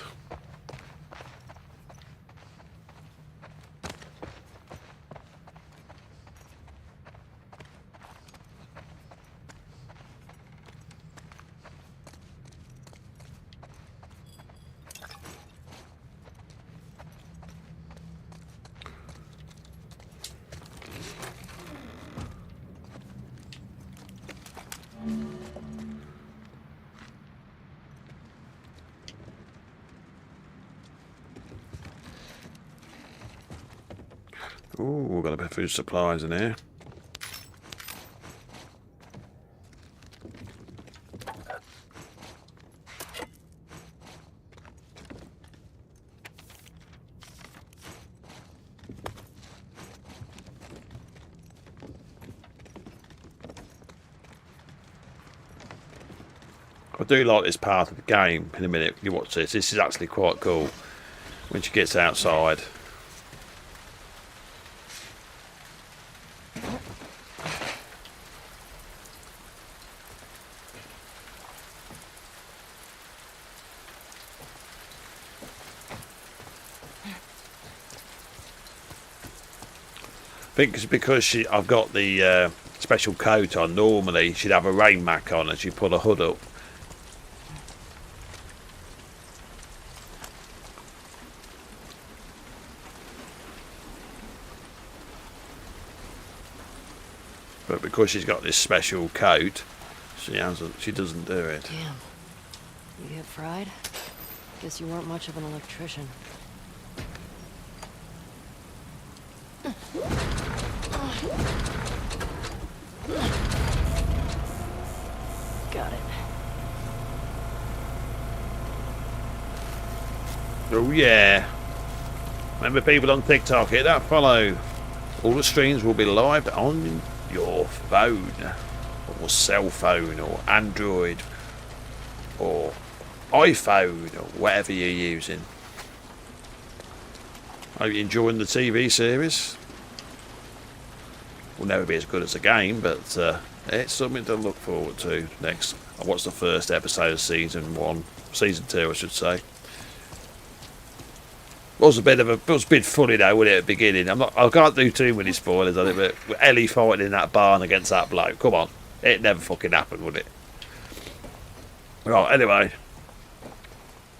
Oh, we've got a bit of food supplies in here. I do like this part of the game. In a minute, you watch this. This is actually quite cool when she gets outside. I think it's because I've got the special coat on. Normally, she'd have a rain mac on and she'd pull a hood up. But because she's got this special coat, she doesn't do it. Damn. You get fried? Guess you weren't much of an electrician. Got it. Oh yeah. Remember, people on TikTok, hit that follow. All the streams will be live on your phone or cell phone or Android or iPhone or whatever you're using. Are you enjoying the TV series? Will never be as good as the game, but it's something to look forward to next. I watched the first episode of season 2 I should say. Was a bit funny though, wasn't it, at the beginning? I can't do too many spoilers on it, but Ellie fighting in that barn against that bloke, come on. It never fucking happened, would it? Right, anyway.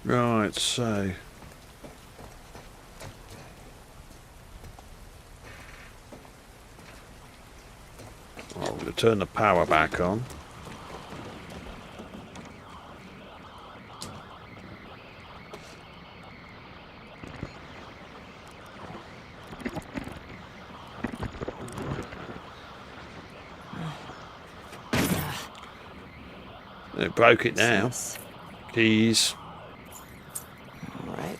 Right, so I'm going to turn the power back on. It broke it now. Keys. All right.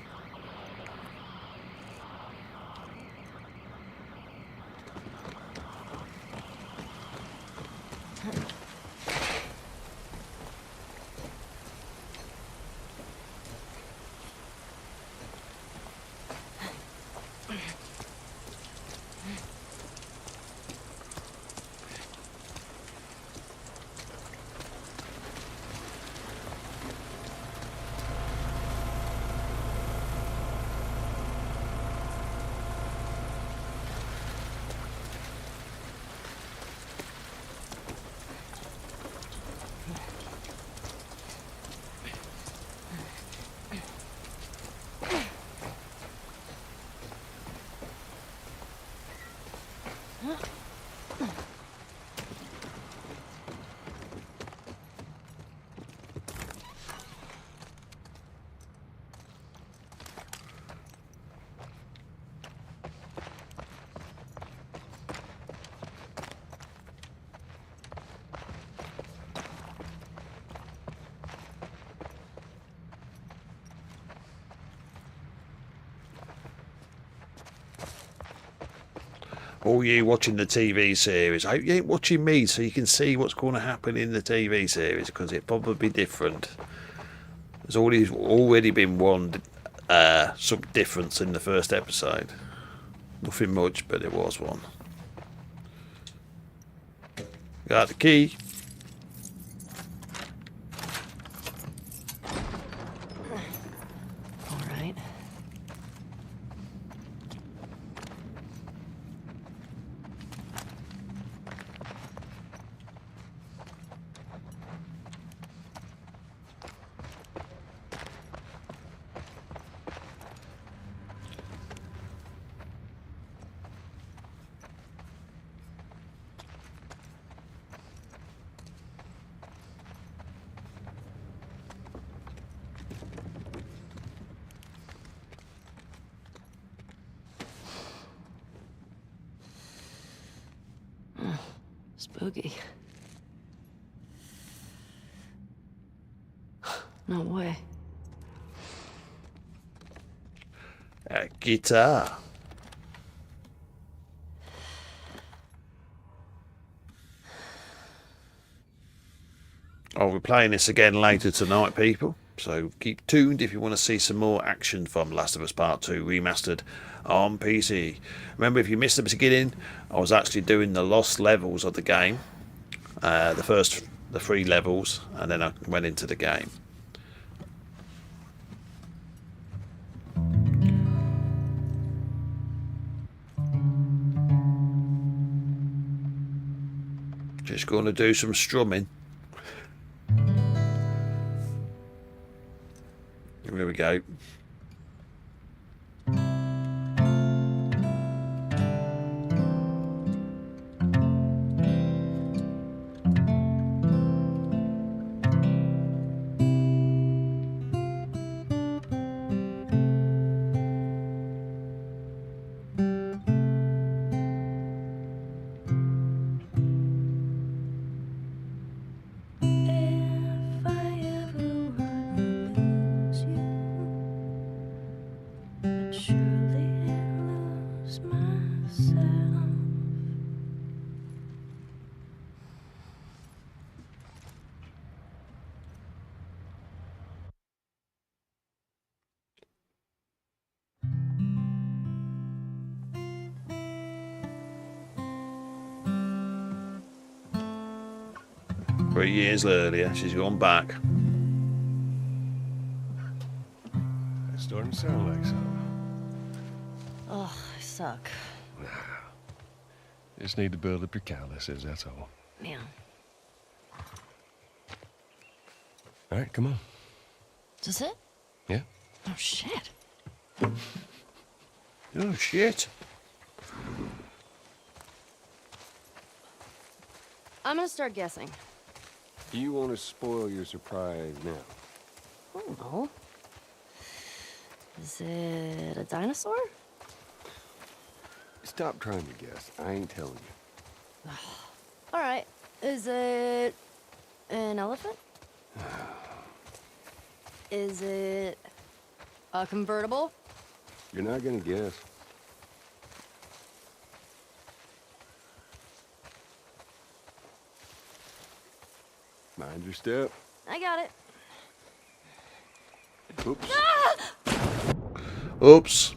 All you watching the TV series, I hope you ain't watching me so you can see what's going to happen in the TV series, because it'll probably be different. There's already been one some difference in the first episode. Nothing much, but there was one. Got the key. All right. boogie. No way. A guitar. I'll be playing this again later tonight, people. So keep tuned if you want to see some more action from Last of Us Part 2 Remastered on PC. Remember, if you missed the beginning, I was actually doing the lost levels of the game. The 3 levels, and then I went into the game. Just going to do some strumming. Here we go. Three years earlier, she's gone back. It's starting to sound like something. Oh, I suck. Just need to build up your calluses, that's all. Man. All right, come on. Is this it? Yeah? Oh, shit. Oh, shit. I'm gonna start guessing. You want to spoil your surprise now? I don't know. Is it a dinosaur? Stop trying to guess. I ain't telling you. All right. Is it an elephant? Is it a convertible? You're not gonna guess. Mind your step. I got it. Oops. Oops.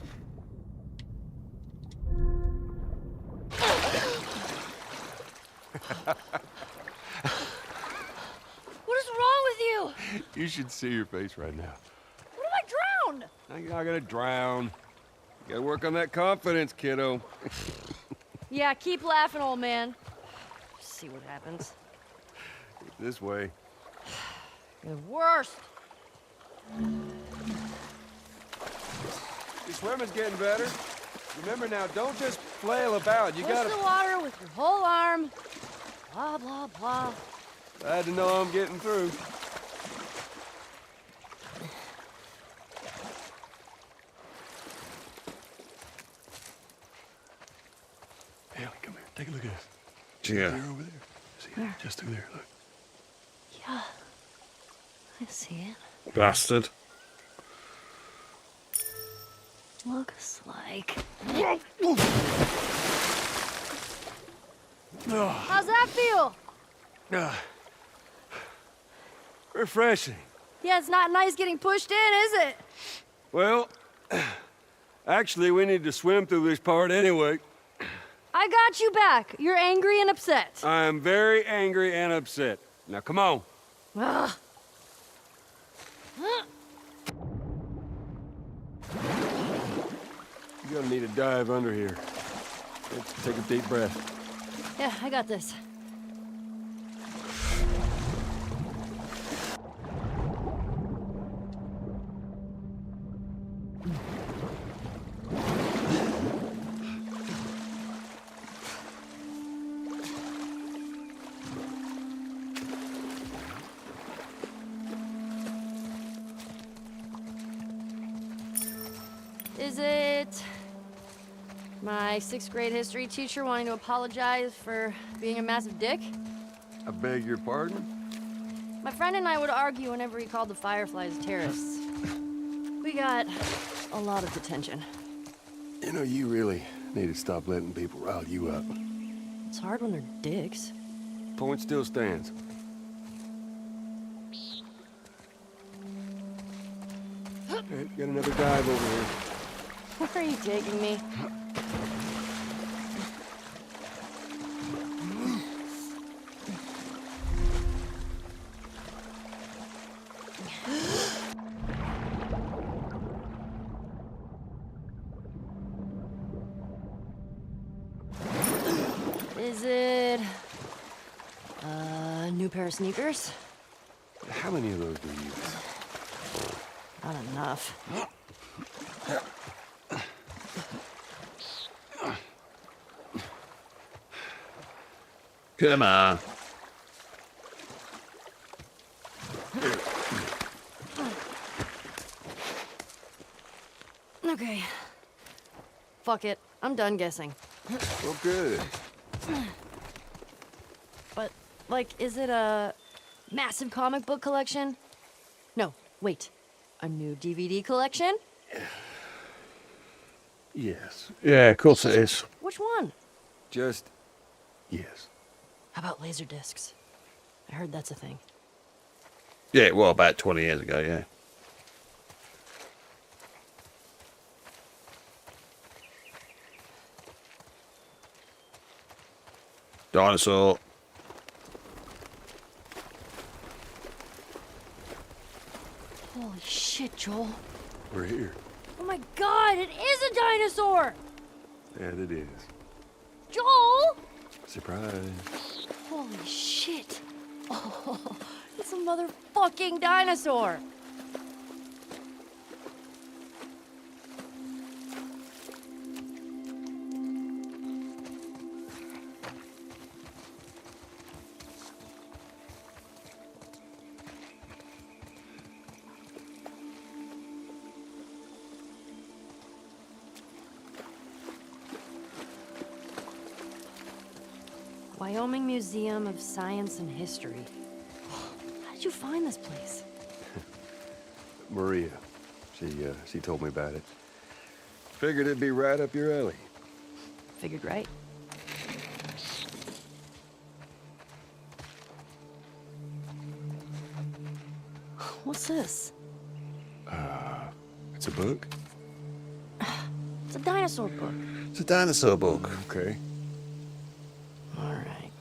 What is wrong with you? You should see your face right now. What if I drowned? Now you're not gonna drown. You gotta work on that confidence, kiddo. Yeah, keep laughing, old man. See what happens. This way. You're the worst. Your swimming's getting better. Remember now, don't just flail about. You Push gotta... the water with your whole arm. Blah, blah, blah. Glad to know I'm getting through. Haley, come here. Take a look at this. Yeah. There over there. See it? Just through there. Look. Yeah. I see it. Bastard. Looks like. How's that feel? Refreshing. Yeah, it's not nice getting pushed in, is it? Well, actually, we need to swim through this part anyway. I got you back. You're angry and upset. I'm very angry and upset. Now, come on. Ugh. You're gonna need a dive under here. Let's take a deep breath. Yeah, I got this. Is it My 6th grade history teacher wanting to apologize for being a massive dick? I beg your pardon? My friend and I would argue whenever he called the Fireflies terrorists. We got a lot of detention. You know, you really need to stop letting people rile you up. It's hard when they're dicks. Point still stands. Hey, got another dive over here. Where are you taking me? Is it a new pair of sneakers? How many of those do you use? Not enough. Come on. Okay. Fuck it. I'm done guessing. Well, good. But, like, is it a massive comic book collection? No, wait. A new DVD collection? Yes. Yeah, of course it is. Which one? Just yes. How about laser discs? I heard that's a thing. Yeah, well, about 20 years ago, yeah. Dinosaur. Holy shit, Joel. We're here. Oh my god, it is a dinosaur! That it is. Joel! Surprise. Holy shit. Oh, it's a motherfucking dinosaur. Wyoming Museum of Science and History. How did you find this place? Maria. She told me about it. Figured it'd be right up your alley. Figured right. What's this? It's a book? It's a dinosaur book. It's a dinosaur book. Okay. All right.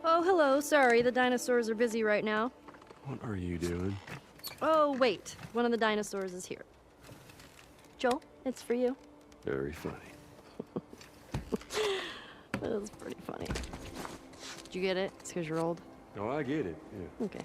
Oh, hello. Sorry, the dinosaurs are busy right now. What are you doing? Oh, wait. One of the dinosaurs is here. Joel, it's for you. Very funny. That was pretty funny. Did you get it? It's because you're old. Oh, I get it. Yeah. Okay.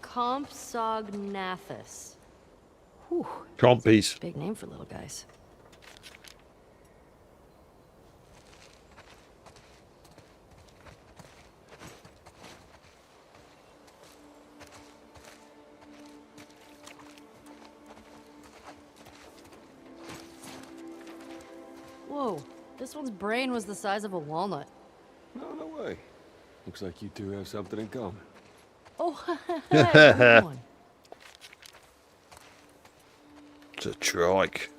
Compsognathus. Whew. Compies. Big name for little guys. Whoa, this one's brain was the size of a walnut. No way. Looks like you two have something in common. Oh, good one. It's a trike.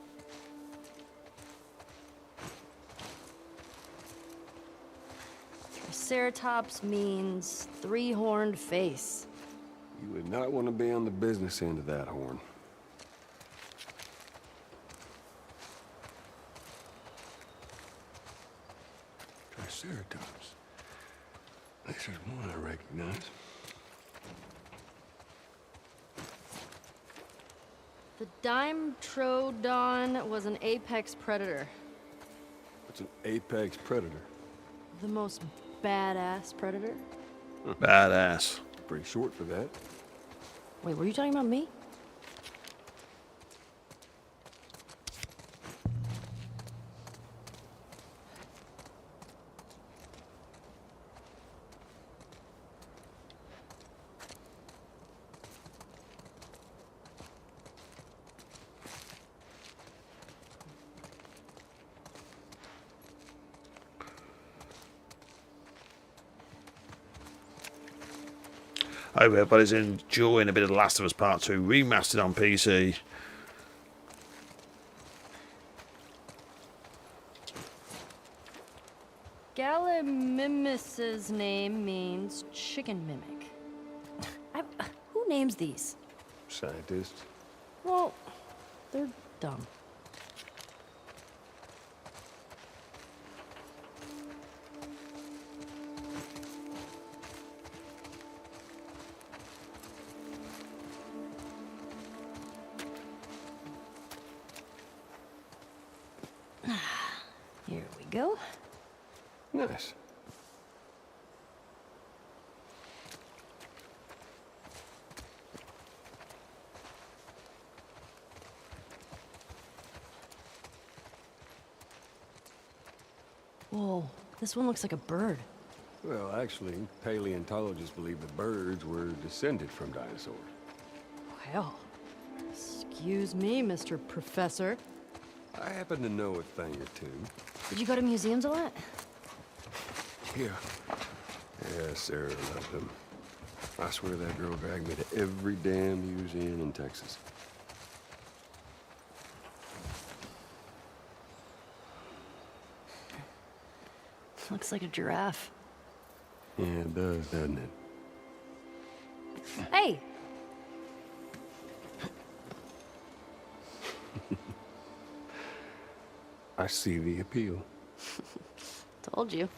Triceratops means three-horned face. You would not want to be on the business end of that horn. Triceratops. At least there's one I recognize. The Dimetrodon was an apex predator. What's an apex predator? The most badass predator. Badass. Pretty short for that. Wait, were you talking about me? Hope everybody's enjoying a bit of The Last of Us Part 2 remastered on PC. Gallimimus's name means chicken mimic. Who names these? Scientists. Well, they're dumb. Here we go. Nice. Whoa, this one looks like a bird. Well, actually, paleontologists believe the birds were descended from dinosaurs. Well, excuse me, Mr. Professor. I happen to know a thing or two. Did you go to museums a lot? Yeah. Yeah, Sarah loved them. I swear that girl dragged me to every damn museum in Texas. Looks like a giraffe. Yeah, it does, doesn't it? Hey! I see the appeal. Told you.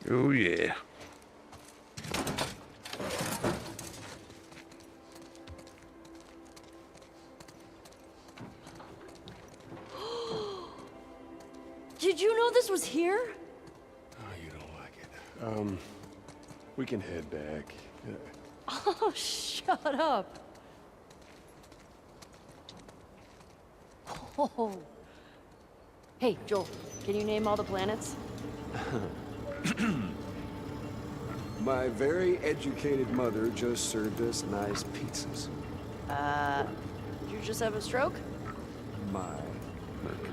Oh yeah. Did you know this was here? Oh, you don't like it. We can head back. Oh, shut up. Oh. Hey, Joel, can you name all the planets? My very educated mother just served us nice pizzas. Did you just have a stroke? My Mercury,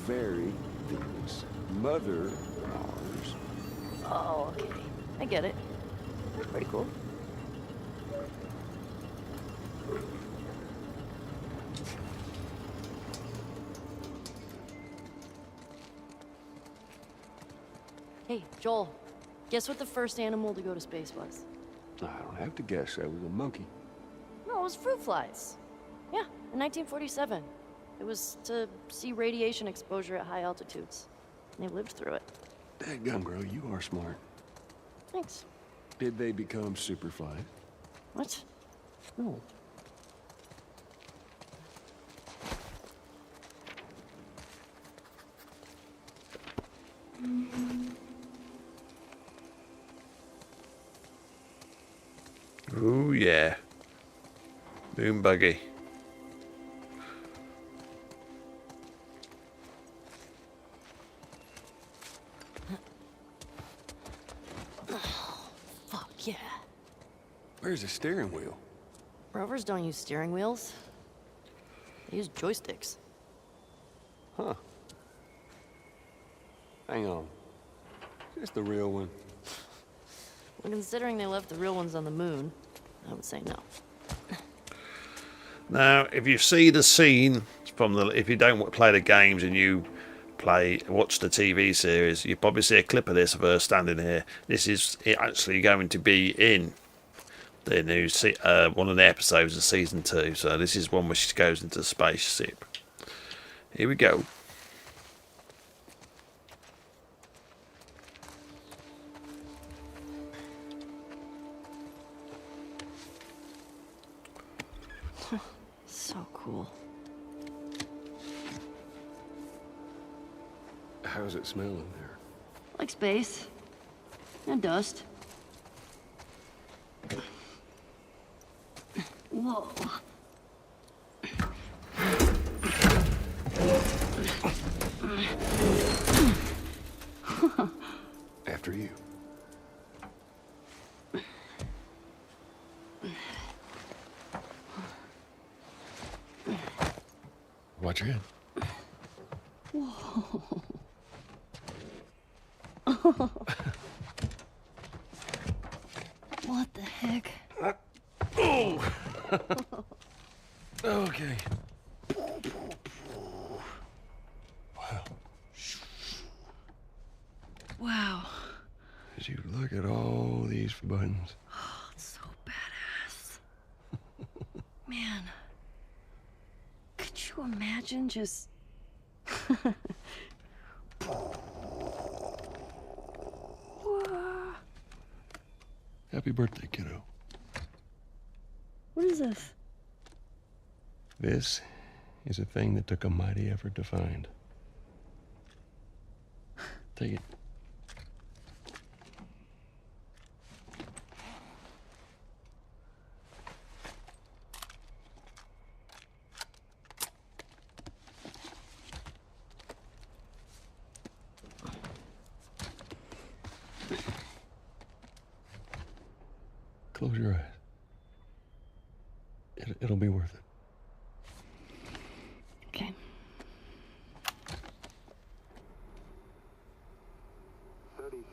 very Venus, mother Mars. Oh, okay. I get it. That's pretty cool. Hey, Joel, guess what the first animal to go to space was? I don't have to guess. That was a monkey. No, it was fruit flies. Yeah, in 1947. It was to see radiation exposure at high altitudes. And they lived through it. Dadgum, girl, you are smart. Thanks. Did they become superflies? What? No. Oh yeah. Moon buggy. Fuck yeah. Where's the steering wheel? Rovers don't use steering wheels. They use joysticks. Huh. Hang on. Is this the real one? Well, considering they left the real ones on the moon, I would say no. Now, if you see the scene from the, if you don't play the games and you watch the TV series, you probably see a clip of this of her standing here. This is actually going to be in the new one of the episodes of season 2. So this is one where she goes into the spaceship. Here we go. So cool. How's it smell in there? Like space. And dust. Whoa. After you. Watch your head. Whoa. What the heck? Oh! Okay. Wow. Wow. Did you look at all these buttons? Oh, it's so badass. Man. Could you imagine just... Happy birthday, kiddo. What is this? This is a thing that took a mighty effort to find. Take it. Close your eyes. It'll be worth it. Okay.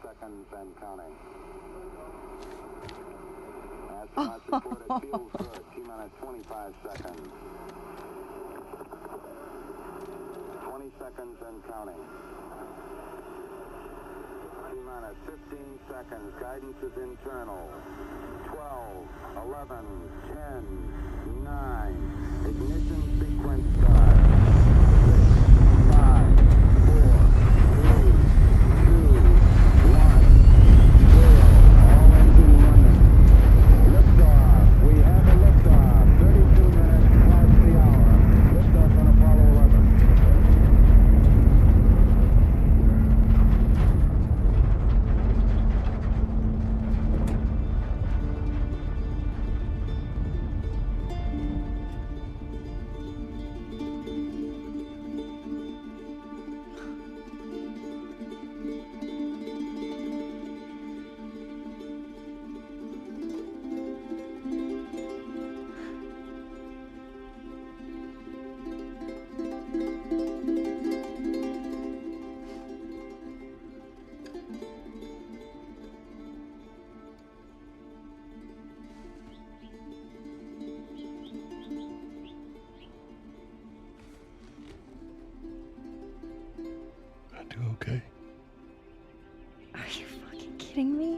Seconds and counting. Astronauts report it feels good. T-minus 25 seconds. 20 seconds and counting. T-minus 15 seconds. Guidance is internal. 12, 11, 10, 9. Ignition sequence start. 6, 5, 4, 3, 2, 1, 0. All engine running. Liftoff. We have a liftoff. 32 minutes past the hour. Liftoff on Apollo 11. I do okay. Are you fucking kidding me?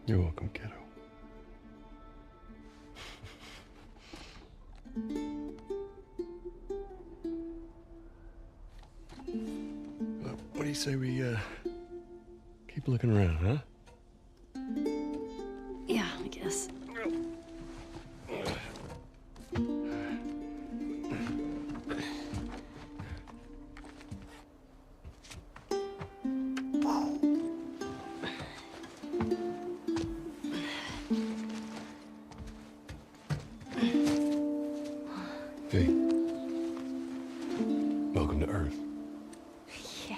You're welcome, kiddo. What do you say we keep looking around, huh? Yeah, I guess. Hey. Welcome to Earth. Yeah.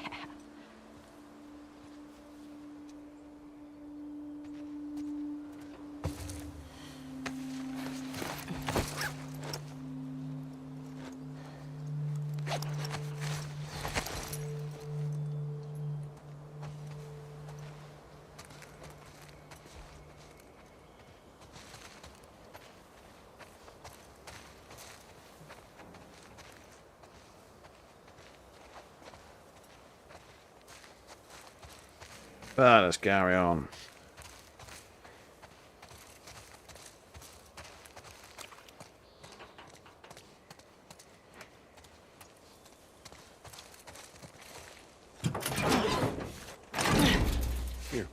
But let's carry on. Here.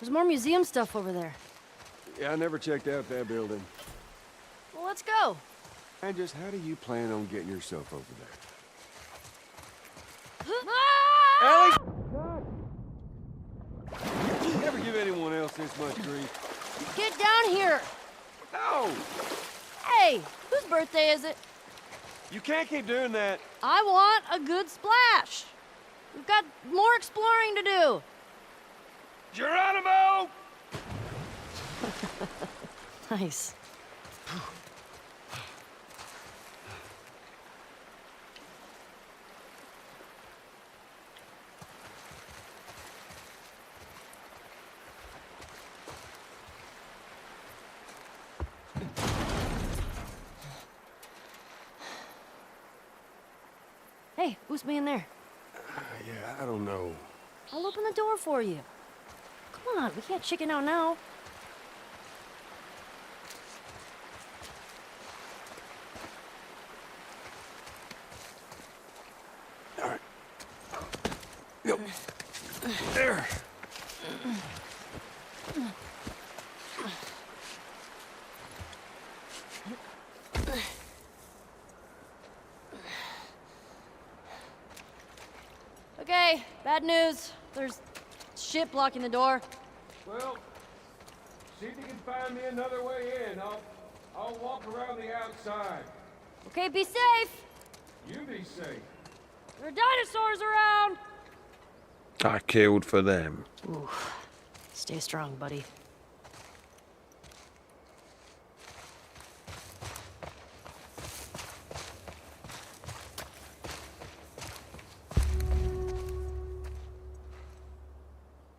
There's more museum stuff over there. Yeah, I never checked out that building. Well, let's go. And just how do you plan on getting yourself over there? Ah! You never give anyone else this much grief. Get down here! No! Hey, whose birthday is it? You can't keep doing that. I want a good splash. We've got more exploring to do. Geronimo! Nice. Hey, who's me in there? Yeah, I don't know. I'll open the door for you. Come on, we can't chicken out now. All right. Go. There. Okay, bad news. There's shit blocking the door. Well, see if you can find me another way in. I'll walk around the outside. Okay, be safe. You be safe. There are dinosaurs around. I killed for them. Ooh. Stay strong, buddy.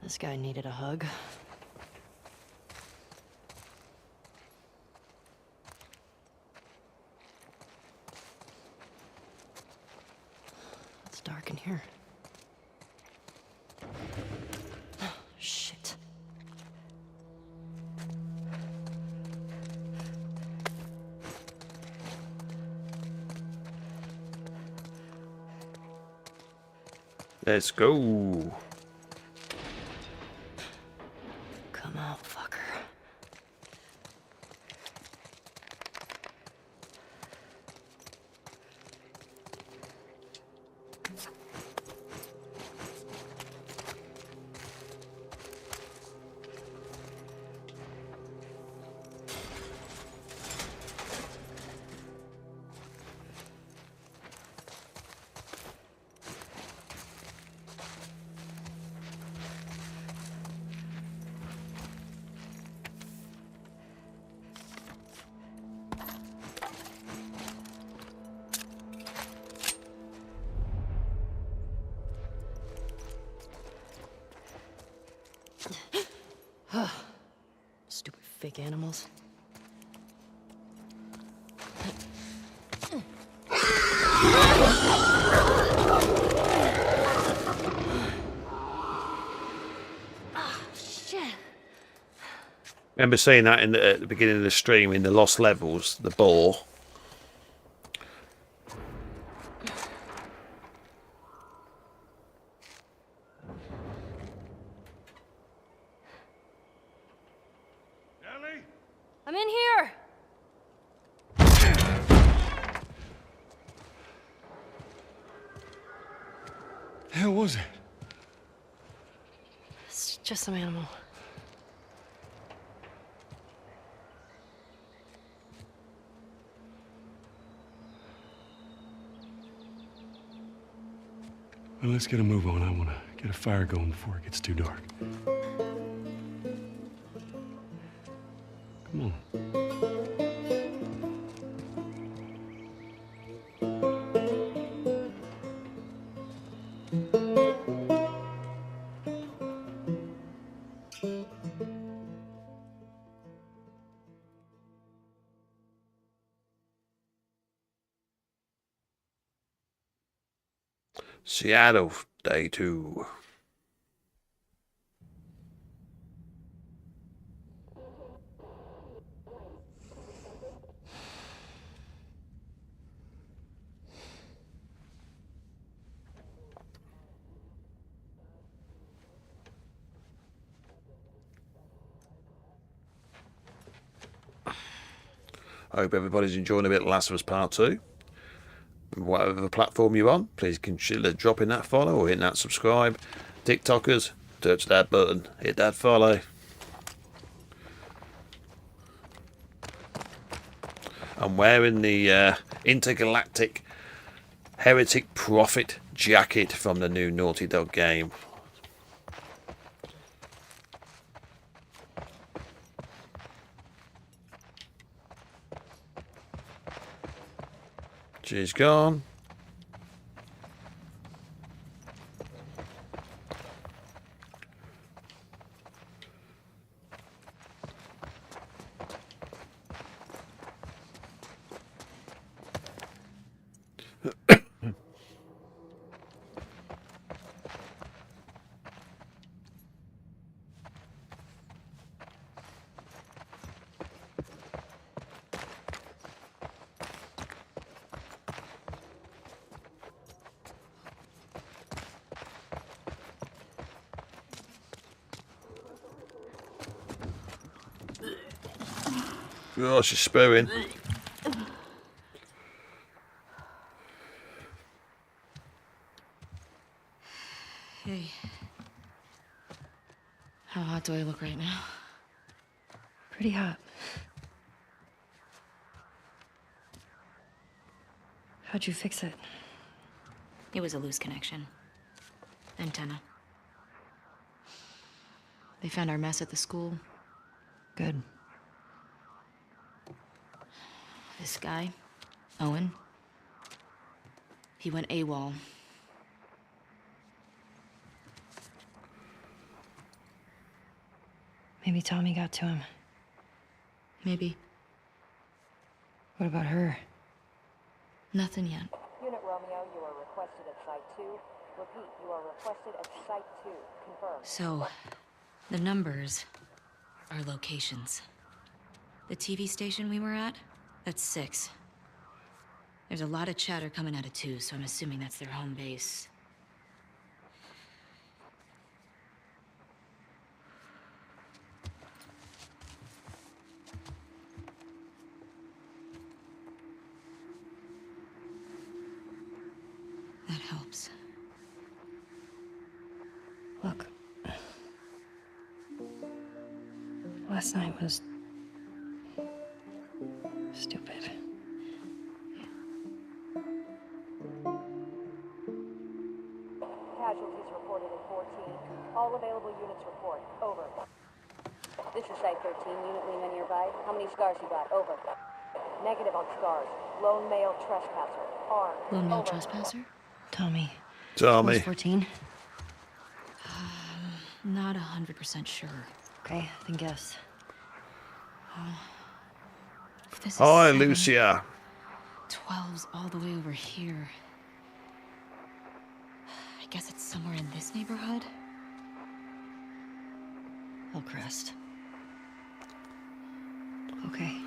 This guy needed a hug. It's dark in here. Shit. Let's go. Come on, fucker. Stupid fake animals. Shit. Remember seeing that in at the beginning of the stream in the Lost Levels, the boar. Ellie? I'm in here. The hell was it? It's just some animal. Well, let's get a move on. I want to get a fire going before it gets too dark. Come on. Seattle, day 2. I hope everybody's enjoying a bit of Last of Us Part 2. Whatever platform you're on, please consider dropping that follow or hitting that subscribe. TikTokers, touch that button, hit that follow. I'm wearing the Intergalactic Heretic Prophet jacket from the new Naughty Dog game. She's gone. Oh, she's spewing. Hey. How hot do I look right now? Pretty hot. How'd you fix it? It was a loose connection. Antenna. They found our mess at the school. Good. This guy, Owen, he went AWOL. Maybe Tommy got to him. Maybe. What about her? Nothing yet. Unit Romeo, you are requested at Site 2. Repeat, you are requested at Site 2. Confirmed. So, the numbers are locations. The TV station we were at, that's 6. There's a lot of chatter coming out of 2, so I'm assuming that's their home base. That helps. Look. Last night was... stupid. Casualties reported in 14. All available units report. Over. This is Site 13. Unit Lima nearby. How many scars you got? Over. Negative on scars. Lone male trespasser. Armed. Lone male Over. trespasser? Tommy. Tommy. 14? Not 100% sure. Okay, then guess. If this is Hi, 7, Lucia. 12's all the way over here. I guess it's somewhere in this neighborhood? Hillcrest. Okay.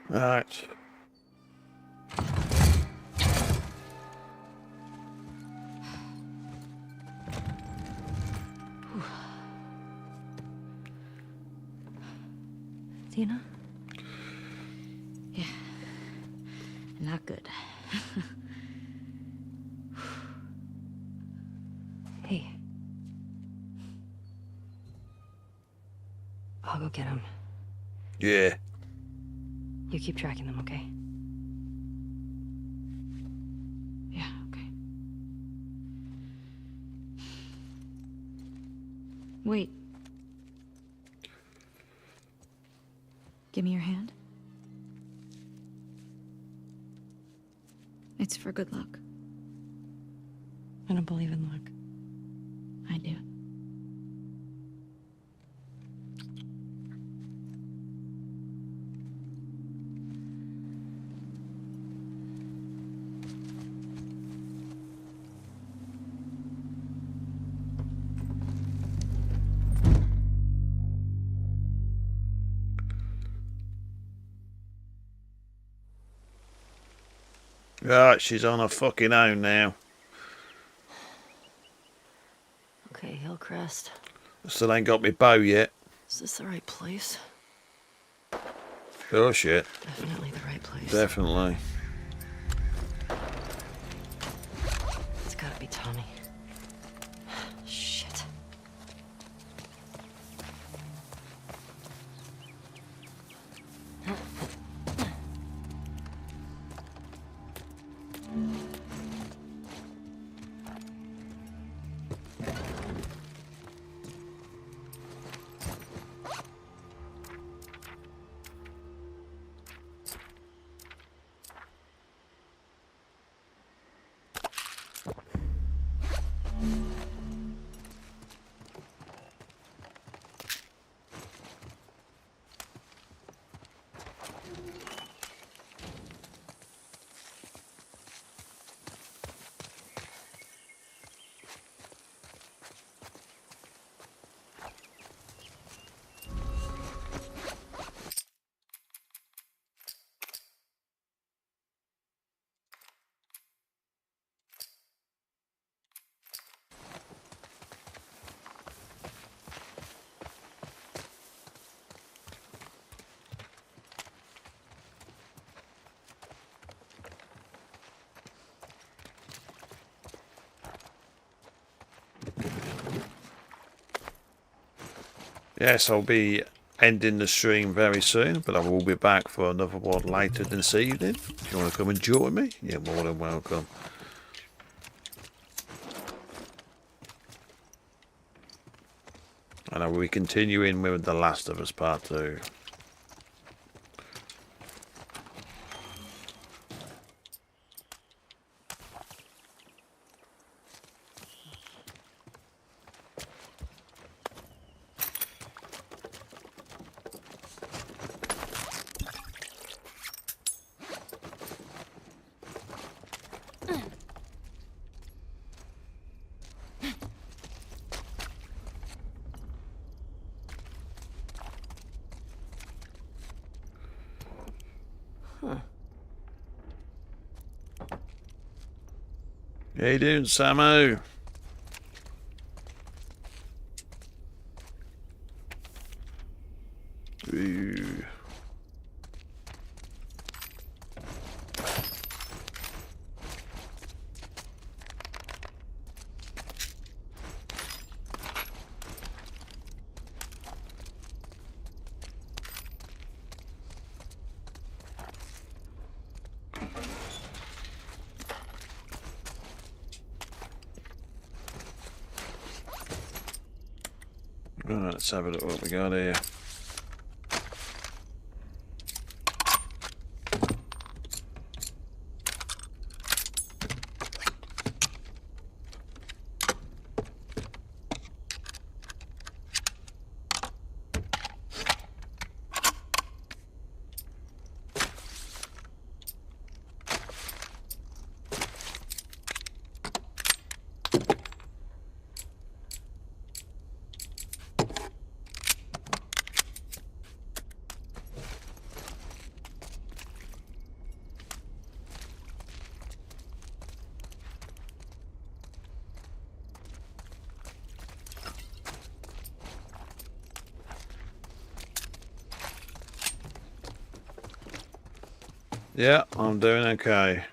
Right. Dina? Yeah. Not good. Hey. I'll go get him. Yeah. You keep tracking them, okay? Yeah, okay. Wait. Give me your hand. It's for good luck. I don't believe in luck. I do. Right, she's on her fucking own now. Okay, Hillcrest. Still ain't got me bow yet. Is this the right place? Oh shit. Definitely the right place. Definitely. It's gotta be Tommy. Shit. Yes, I'll be ending the stream very soon, but I will be back for another one later this evening. If you want to come and join me, you're more than welcome. And I will be continuing with The Last of Us Part 2. How you doing, Samu? Ooh. Right, let's have a look what we got here. Yeah, I'm doing okay.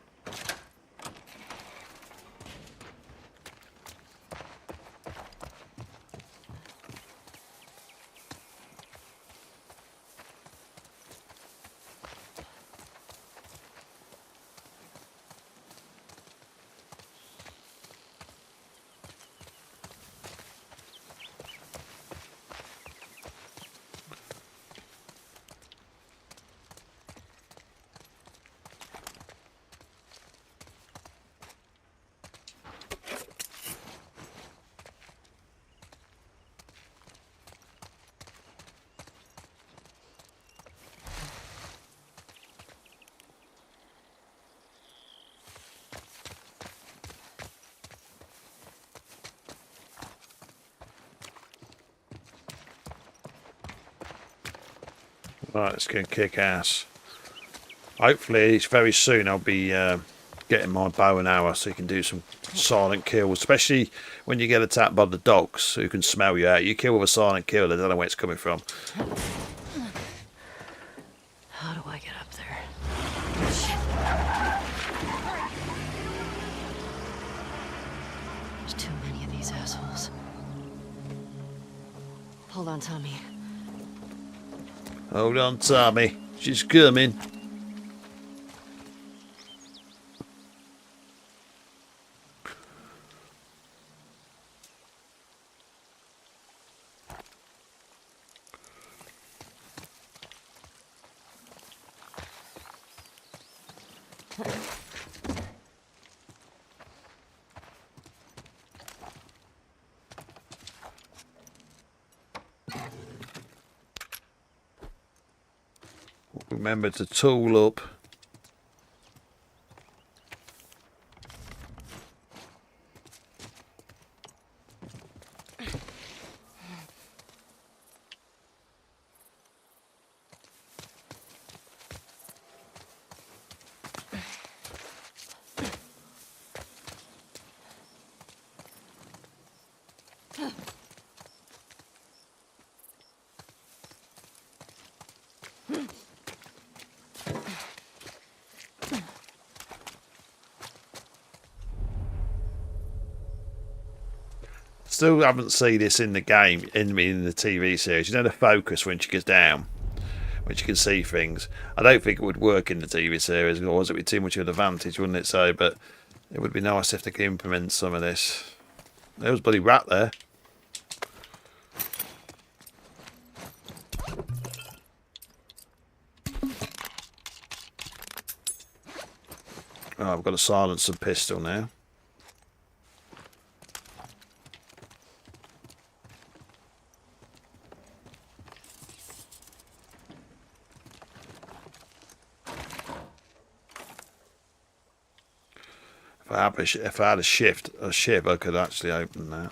Right, it's going to kick ass. Hopefully, very soon I'll be getting my bow and arrow so you can do some silent kills, especially when you get attacked by the dogs who can smell you out. You kill with a silent kill, they don't know where it's coming from. How do I get up there? There's too many of these assholes. Hold on, Tommy. Hold on, Tommy. She's coming. Remember to tool up. Still haven't seen this in the game, in the TV series. You know the focus when she goes down, when she can see things. I don't think it would work in the TV series, or was it be too much of an advantage, wouldn't it? So, but it would be nice if they could implement some of this. There was a bloody rat there. Oh, I've got a silencer pistol now. If I had a ship, I could actually open that.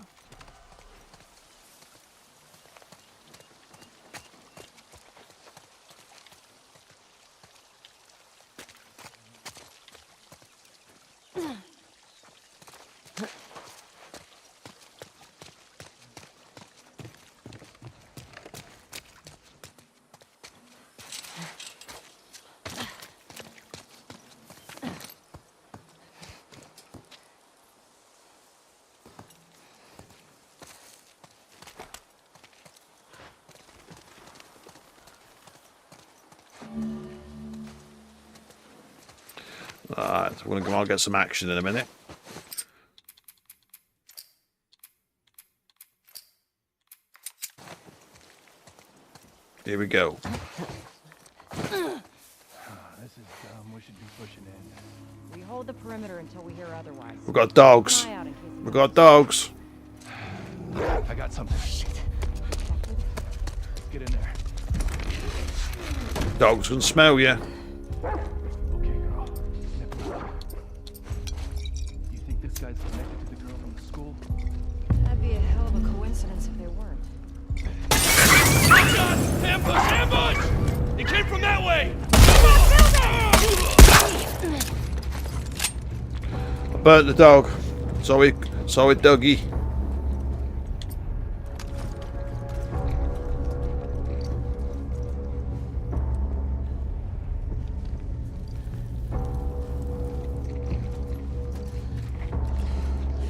Alright, so we're going to go on get some action in a minute. Here we go. This is dumb. We should be pushing in. We hold the perimeter until we hear otherwise. We've got dogs. Eye out in case We've got dogs. I got something. Shit. Get in there. Dogs can smell you. Okay, girl. You think this guy's connected to the girl from the school? That'd be a hell of a coincidence if they weren't. Ambush! Ambush! It came from that way! I burnt the dog. Sorry, Dougie.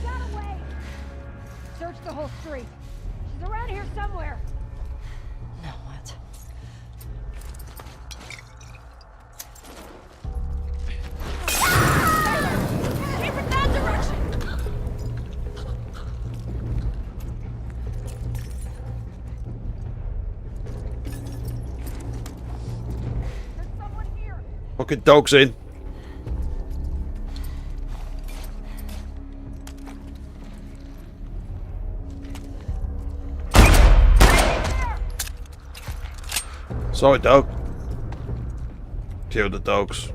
Got away! Search the whole street. She's around here somewhere. Now what? Keep in that direction! There's someone here! Fucking dogs in. Sorry, dog. Kill the dogs.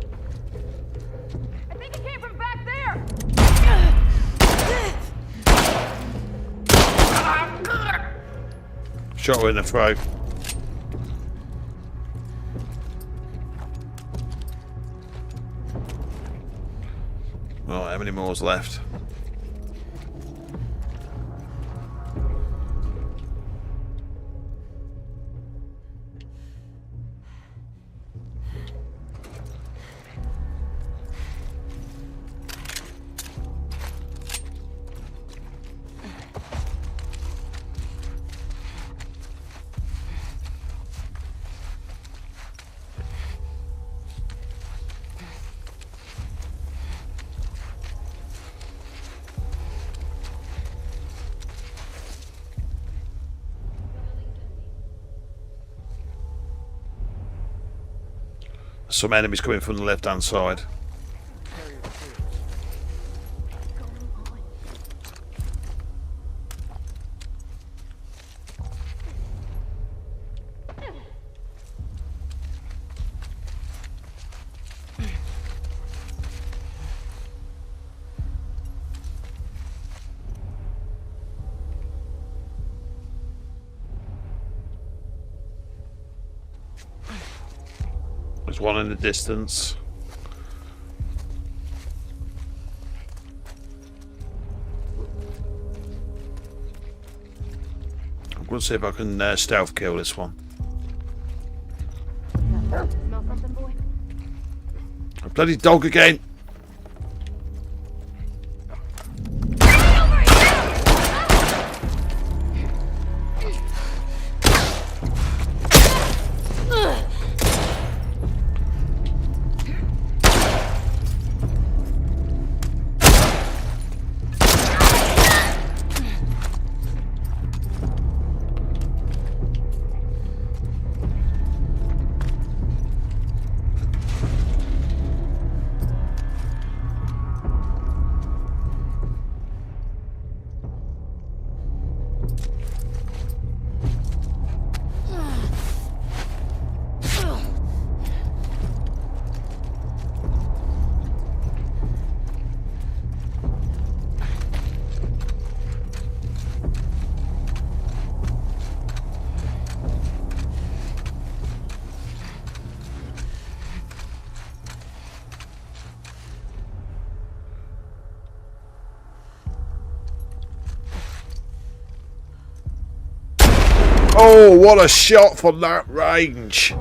I think it came from back there! Shot her in the throat. many more's left? Some enemies coming from the left-hand side. There's one in the distance. I'm going to see if I can stealth kill this one. Smell something, boy? A bloody dog again! Oh, what a shot from that range!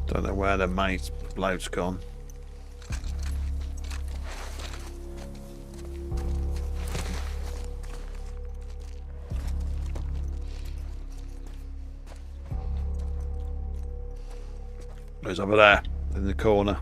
Don't know where the mate bloke's gone. He's over there in the corner.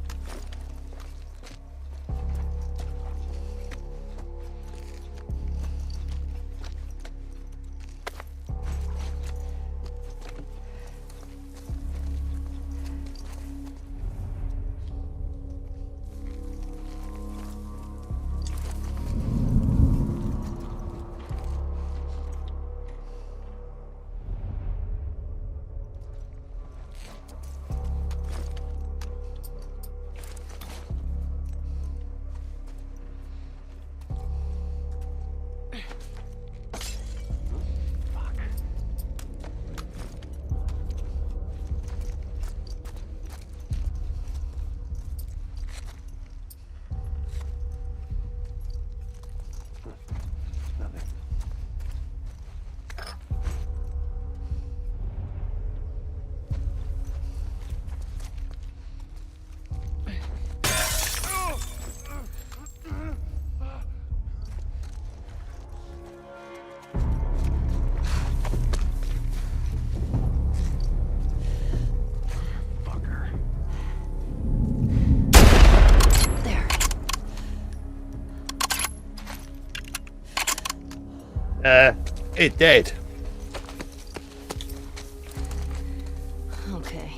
It did. Okay.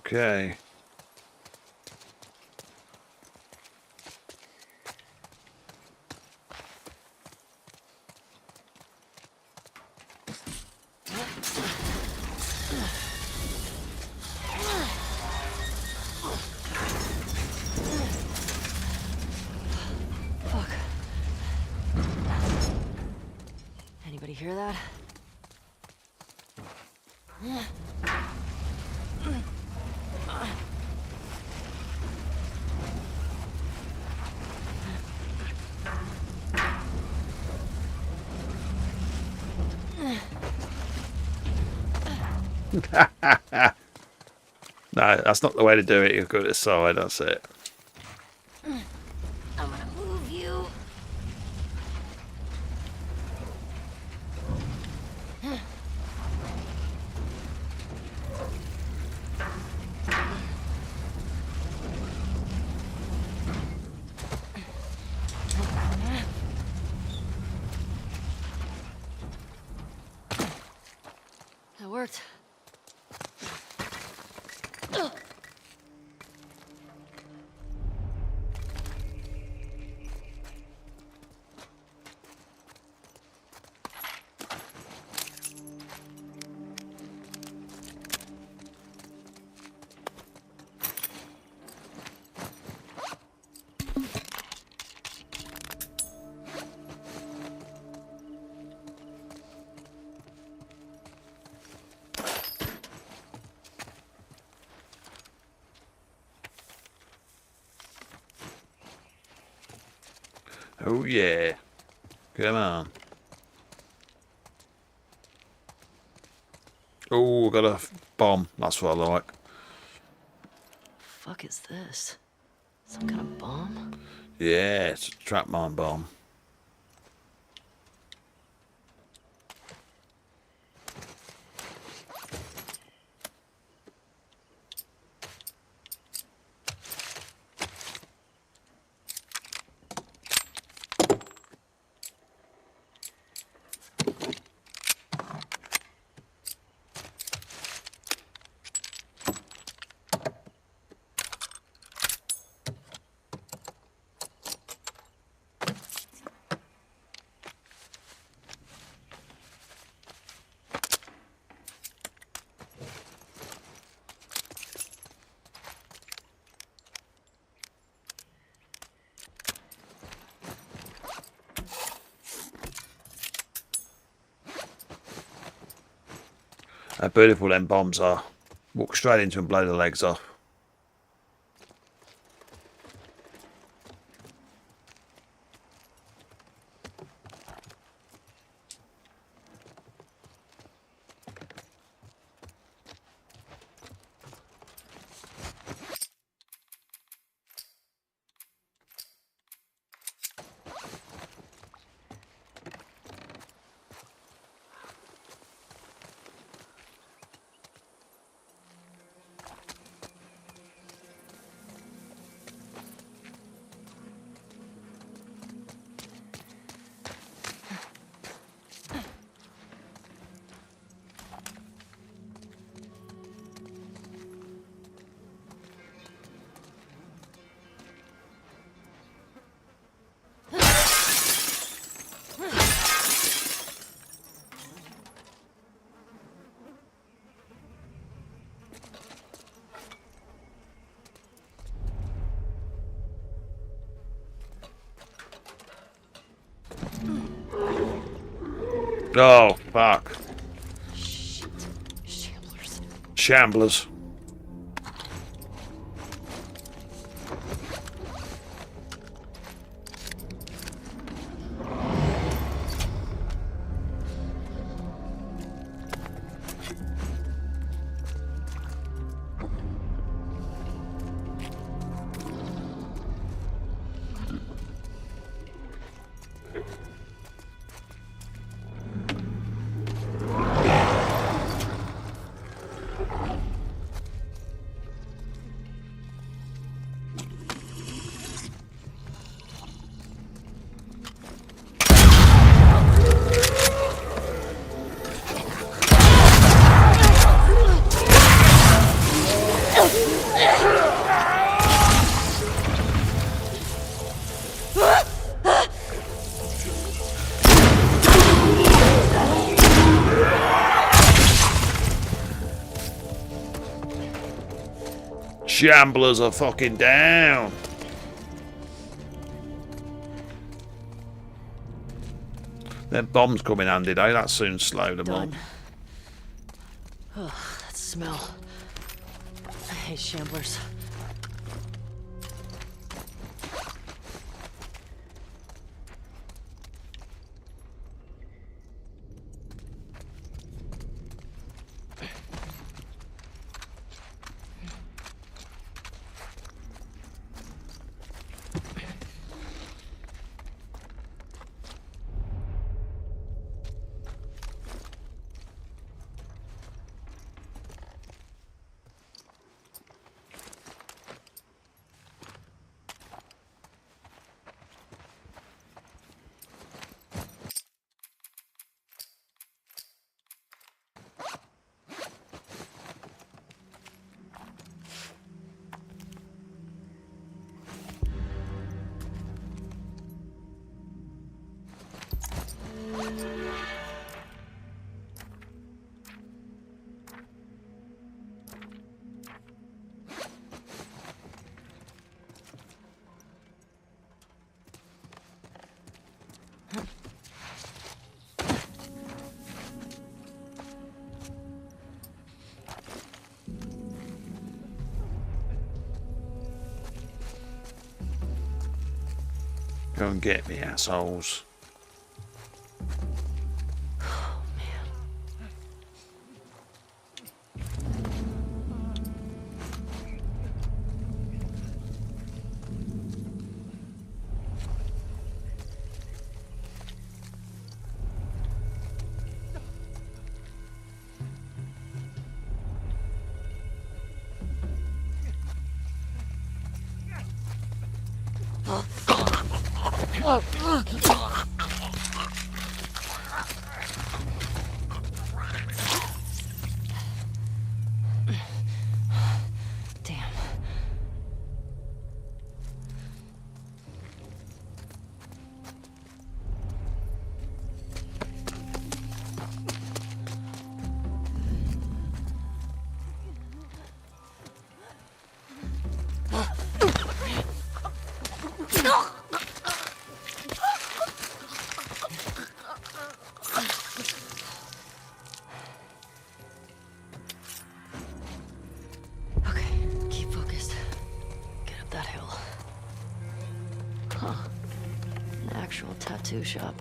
Okay. Fuck. Anybody hear that? No, that's not the way to do it. You've got it side. That's it. I'm gonna move you. That worked. Oh yeah. Come on. Oh, got a bomb. That's what I like. Fuck is this? Some kind of bomb? Yeah, it's a trap mine bomb. How beautiful them bombs are. Walk straight into and blow the legs off. Oh, fuck. Shit. Shamblers. Shamblers. Shamblers are fucking down. Their bombs come in handy though, that soon slowed them up. Done. Ugh, that smell. I hate shamblers. Go and get me, assholes. Damn. actual tattoo shop.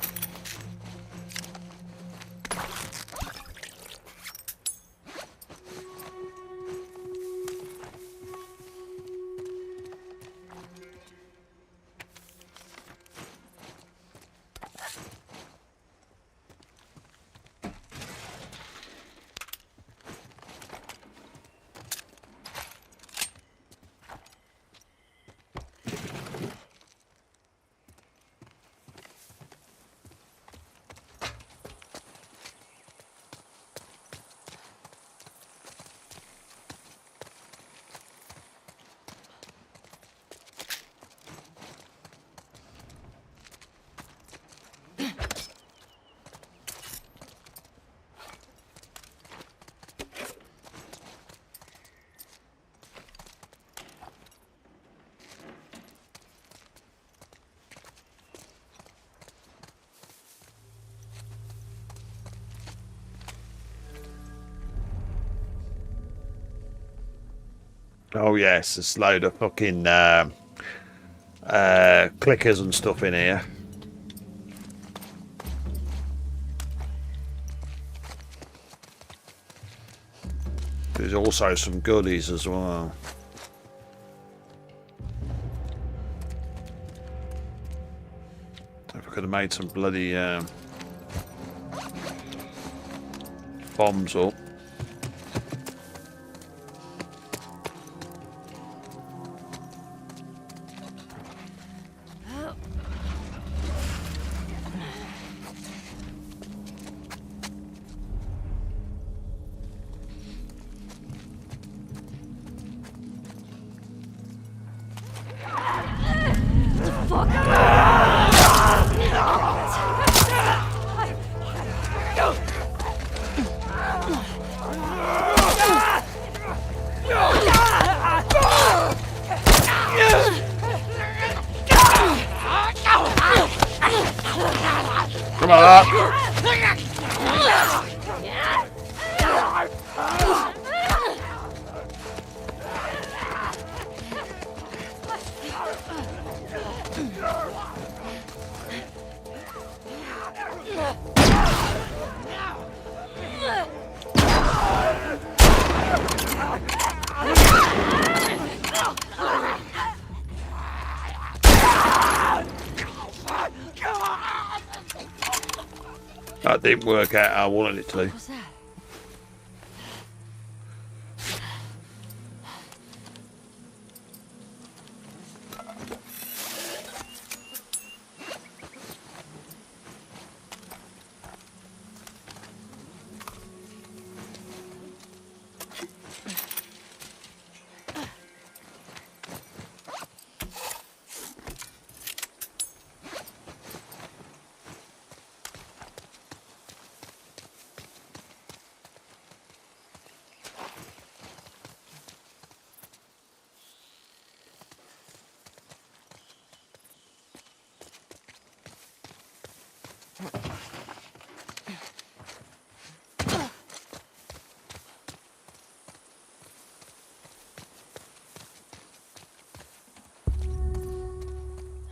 Oh yes, there's a load of fucking clickers and stuff in here. There's also some goodies as well. If I could have made some bloody bombs up. Come on up. That didn't work out how I wanted it to. What was that?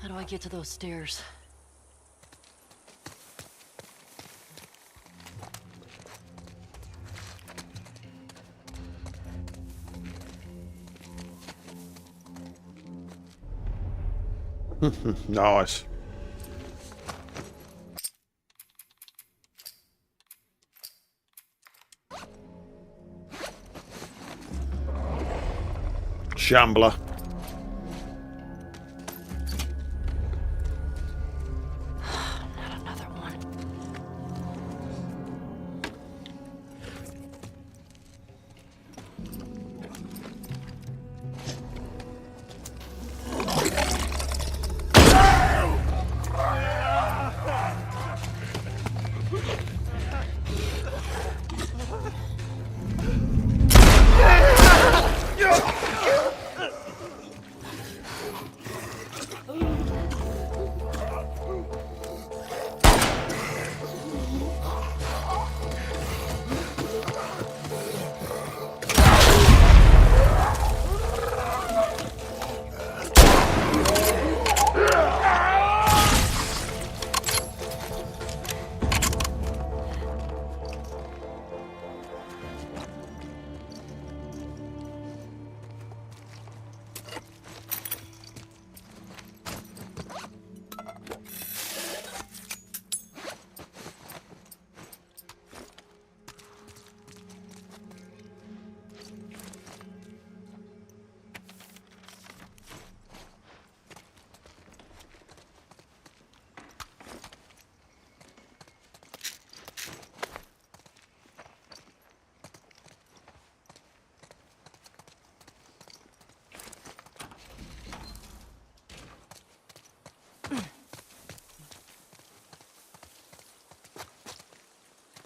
How do I get to those stairs? Nice. Shambler. Not another one.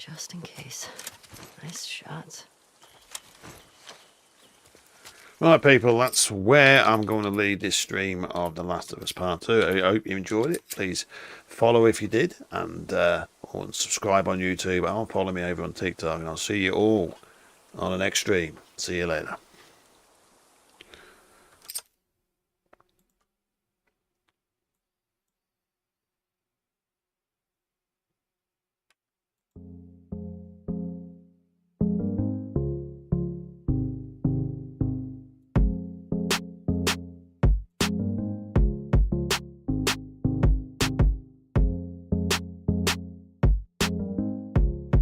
Just in case. Nice shots. Right, people, that's where I'm going to leave this stream of The Last of Us Part 2. I hope you enjoyed it. Please follow if you did, and or subscribe on YouTube. I'll follow me over on TikTok, and I'll see you all on the next stream. See you later.